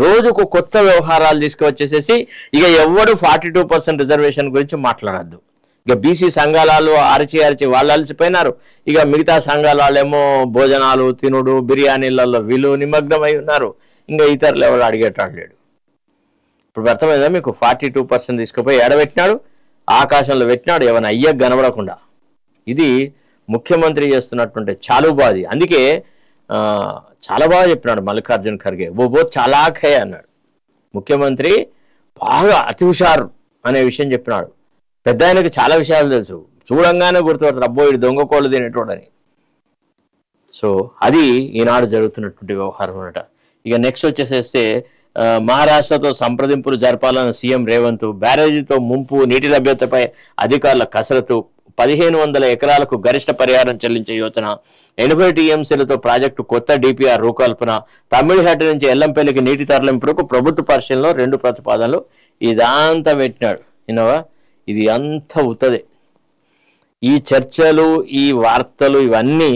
రోజుకు కొత్త వ్యవహారాలు తీసుకువచ్చేసేసి ఇక ఎవడు 42% రిజర్వేషన్ గురించి మాట్లాడద్దు. ఇక బీసీ సంఘాలు అరిచి వాళ్ళు అలసిపోయినారు. ఇక మిగతా సంఘాలేమో భోజనాలు తినుడు బిర్యానీలలో వీళ్ళు నిమగ్నమై ఉన్నారు. ఇంకా ఇతరులు ఎవరు అడిగేటాడు లేడు. ఇప్పుడు అర్థమైందా మీకు? 42% తీసుకుపోయి ఎడబెట్టినాడు, ఆకాశంలో పెట్టినాడు, ఏమైనా అయ్యకు కనబడకుండా. ఇది ముఖ్యమంత్రి చేస్తున్నటువంటి చాలుబాది. అందుకే చాలా బాగా చెప్పినాడు మల్లికార్జున్ ఖర్గే, ఓ చాలాక్ హే అన్నాడు. ముఖ్యమంత్రి బాగా అతి హుషారు అనే విషయం చెప్పినాడు. పెద్ద ఆయనకు చాలా విషయాలు తెలుసు, చూడంగానే గుర్తుపడతారు, అబ్బో ఇటు దొంగ కోళ్ళు తినేటోడని. సో అది ఈనాడు జరుగుతున్నటువంటి వ్యవహారం అన్నట. ఇక నెక్స్ట్ వచ్చేసేస్తే మహారాష్ట్రతో సంప్రదింపులు జరపాలన్న సీఎం రేవంత్, బ్యారేజీతో ముంపు, నీటి లభ్యతపై అధికారుల కసరత్తు, 1500 ఎకరాలకు గరిష్ట పరిహారం చెల్లించే యోచన, 80 టీఎంసీలతో ప్రాజెక్టు కొత్త డిపిఆర్ రూపకల్పన, తమిళహట్టి నుంచి ఎల్లంపల్లికి నీటి తరలింపులకు ప్రభుత్వ పరిశీలనలో 2 ప్రతిపాదనలు. ఇదంతా పెట్టినాడు. విన్నావా? ఇది అంత ఉత్తదే. ఈ చర్చలు, ఈ వార్తలు ఇవన్నీ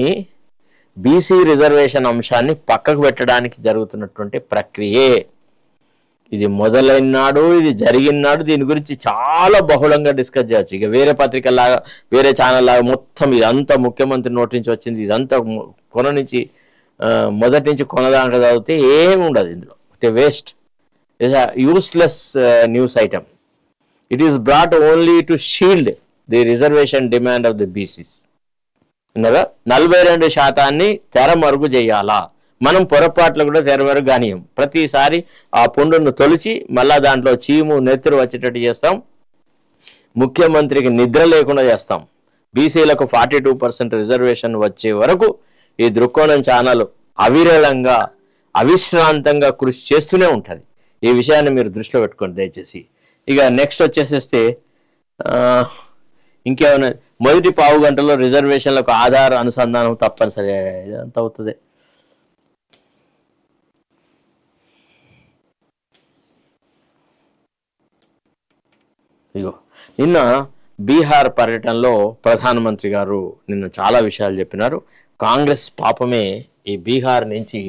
బీసీ రిజర్వేషన్ అంశాన్ని పక్కకు పెట్టడానికి జరుగుతున్నటువంటి ప్రక్రియే. ఇది మొదలైనాడు, ఇది జరిగినాడు, దీని గురించి చాలా బహుళంగా డిస్కస్ చేయొచ్చు. ఇక వేరే పత్రికలాగా, వేరే ఛానల్ లాగా మొత్తం ఇదంతా ముఖ్యమంత్రి నోటి నుంచి వచ్చింది, ఇదంతా కొన నుంచి మొదటి నుంచి కొనదాకా చదివితే ఏమి ఉండదు ఇందులో. అంటే waste, it's useless news item. It is brought only to shield the reservation demand of the BCs. విన్నారా? 42% తెర మరుగు చేయాలా? మనం పొరపాట్లు కూడా తెరమరుగు కానీయం. ప్రతిసారి ఆ పుండును తొలిచి మళ్ళా దాంట్లో చీము నెత్తురు వచ్చేటట్టు చేస్తాం. ముఖ్యమంత్రికి నిద్ర లేకుండా చేస్తాం. బీసీలకు 42% రిజర్వేషన్ వచ్చే వరకు ఈ దృక్కోణం ఛానల్ అవిరళంగా అవిశ్రాంతంగా కృషి చేస్తూనే ఉంటుంది. ఈ విషయాన్ని మీరు దృష్టిలో పెట్టుకోండి దయచేసి. ఇక నెక్స్ట్ వచ్చేసేస్తే ఇంకేమైనా, మొదటి పావు గంటలో రిజర్వేషన్లకు ఆధార్ అనుసంధానం తప్పనిసరి. ఇదంతా అవుతుంది. ఇగో నిన్న బీహార్ పర్యటనలో ప్రధానమంత్రి గారు నిన్న చాలా విషయాలు చెప్పినారు. కాంగ్రెస్ పాపమే ఈ బీహార్ నుంచి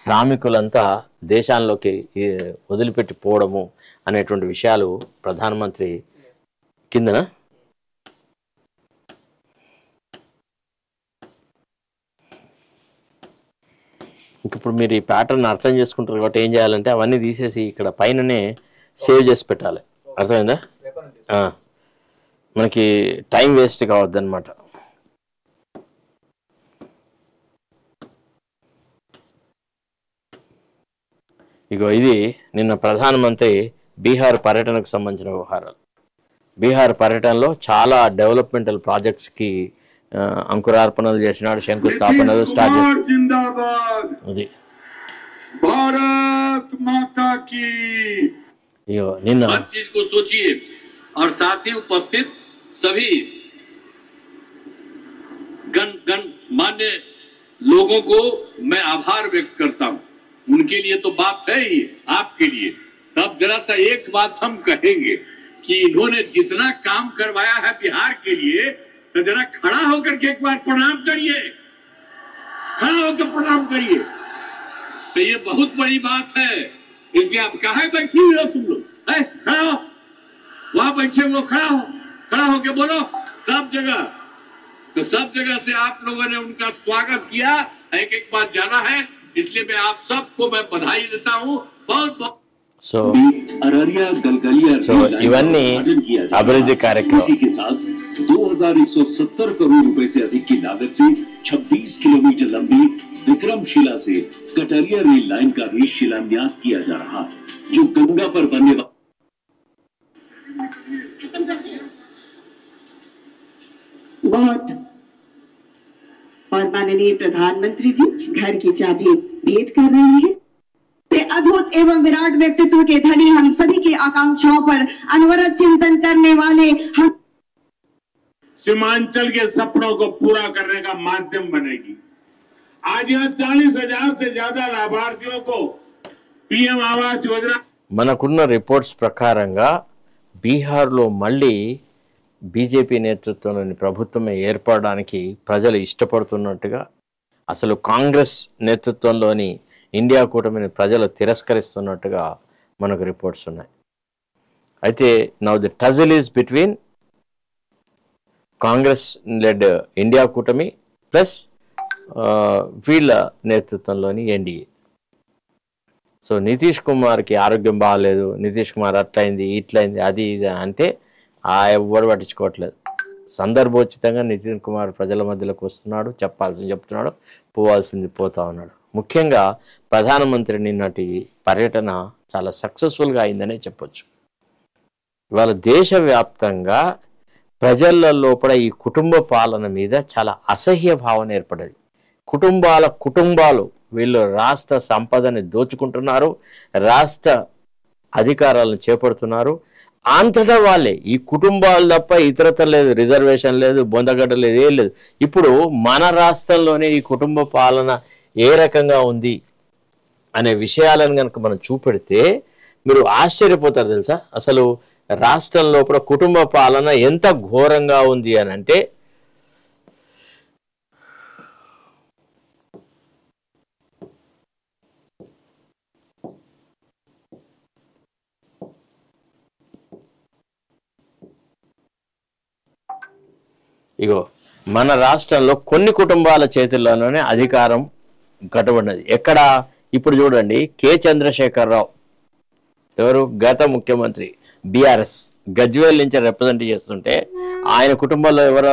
శ్రామికులంతా దేశాల్లోకి వదిలిపెట్టి పోవడము అనేటువంటి విషయాలు ప్రధానమంత్రి కిందన ఇప్పుడు మీరు ఈ ప్యాటర్న్ అర్థం చేసుకుంటారు కాబట్టి ఏం చేయాలంటే అవన్నీ తీసేసి ఇక్కడ పైననే సేవ్ చేసి పెట్టాలి. అర్థమైందా? మనకి టైం వేస్ట్ కావద్దు అనమాట. ఇగో ఇది నిన్న ప్రధానమంత్రి బీహార్ పర్యటనకు సంబంధించిన వ్యవహారాలు. బీహార్ పర్యటనలో చాలా డెవలప్మెంటల్ ప్రాజెక్ట్స్కి అంకురార్పణలు చేసినాడు, శంకుస్థాపనలు స్టార్ట్ చేసి. भारत माता की निन्ना हर चीज को सोचिए और साथ ही उपस्थित सभी गणमान्य लोगों को मैं आभार व्यक्त करता हूं. उनके लिए तो बात है ही, आपके लिए तब जरा सा एक बात हम कहेंगे कि इन्होंने जितना काम करवाया है बिहार के लिए, तो जरा खड़ा होकर के एक बार प्रणाम करिए, खड़ा होकर प्रणाम करिए. तो ये बहुत बड़ी बात है. इसलिए आप कहाँ बैठी हुई हो तुम लोग? खड़ा हो, वहां बैठे हुए खड़ा होके बोलो सब जगह. तो सब जगह से आप लोगों ने उनका स्वागत किया. एक एक बार जाना है, इसलिए मैं आप सबको मैं बधाई देता हूँ. बहुत बहुत సో ఇవన్నీ అభివృద్ధి కార్యక్రమం. इसी के साथ 2170 करोड़ रुपए से अधिक की लागत से 26 किलोमीटर लंबी विक्रमशिला से कटरिया रेल लाइन का भी शिलान्यास किया जा रहा है, जो गंगा पर बनने बहुत और माननीय प्रधानमंत्री जी घर की चाबी भेंट कर रहे हैं। अद्भुत एवं विराट व्यक्तित्व के धनी हम सभी की आकांक्षाओं पर अनवरत चिंतन करने वाले हम सीमांचल के सपनों को पूरा करने का माध्यम बनेगी। आज यहाँ 40,000 से ज्यादा लाभार्थियों को पीएम आवास योजना మనకున్న రిపోర్ట్స్ ప్రకారంగా బీహార్లో మళ్ళీ బీజేపీ నేతృత్వంలోని ప్రభుత్వమే ఏర్పడడానికి ప్రజలు ఇష్టపడుతున్నట్టుగా, అసలు కాంగ్రెస్ నేతృత్వంలోని ఇండియా కూటమిని ప్రజలు తిరస్కరిస్తున్నట్టుగా మనకు రిపోర్ట్స్ ఉన్నాయి. అయితే now the tussle is between Congress led India కూటమి ప్లస్ వీళ్ళ నేతృత్వంలోని ఎన్డీఏ. సో నితీష్ కుమార్కి ఆరోగ్యం బాగాలేదు, నితీష్ కుమార్ అట్లయింది ఇట్లయింది అది ఇది అంటే ఎవ్వరు పట్టించుకోవట్లేదు. సందర్భోచితంగా నితీష్ కుమార్ ప్రజల మధ్యలోకి వస్తున్నాడు, చెప్పాల్సింది చెప్తున్నాడు, పోవాల్సింది పోతా ఉన్నాడు. ముఖ్యంగా ప్రధానమంత్రి నిన్నటి పర్యటన చాలా సక్సెస్ఫుల్గా అయిందనే చెప్పొచ్చు. ఇవాళ దేశవ్యాప్తంగా ప్రజల లోపల ఈ కుటుంబ పాలన మీద చాలా అసహ్య భావన ఏర్పడేది. కుటుంబాలు వీళ్ళు రాష్ట్ర సంపదని దోచుకుంటున్నారు, రాష్ట్ర అధికారాలను చేపడుతున్నారు. అంతటా వాళ్ళే ఈ కుటుంబాలు తప్ప ఇతరత లేదు, రిజర్వేషన్ లేదు, బొందగడ్డ లేదు, ఏం లేదు. ఇప్పుడు మన రాష్ట్రంలోనే ఈ కుటుంబ పాలన ఏ రకంగా ఉంది అనే విషయాలను కనుక మనం చూపెడితే మీరు ఆశ్చర్యపోతారు. తెలుసా అసలు రాష్ట్రం లోపల కుటుంబ పాలన ఎంత ఘోరంగా ఉంది అని అంటే, ఇగో మన రాష్ట్రంలో కొన్ని కుటుంబాల చేతుల్లోనే అధికారం కట్టబడినది. ఎక్కడ ఇప్పుడు చూడండి, కె చంద్రశేఖరరావు ఎవరు గత ముఖ్యమంత్రి బీఆర్ఎస్ గజ్వేల్ నుంచి రిప్రజెంట్ చేస్తుంటే ఆయన కుటుంబంలో ఎవరు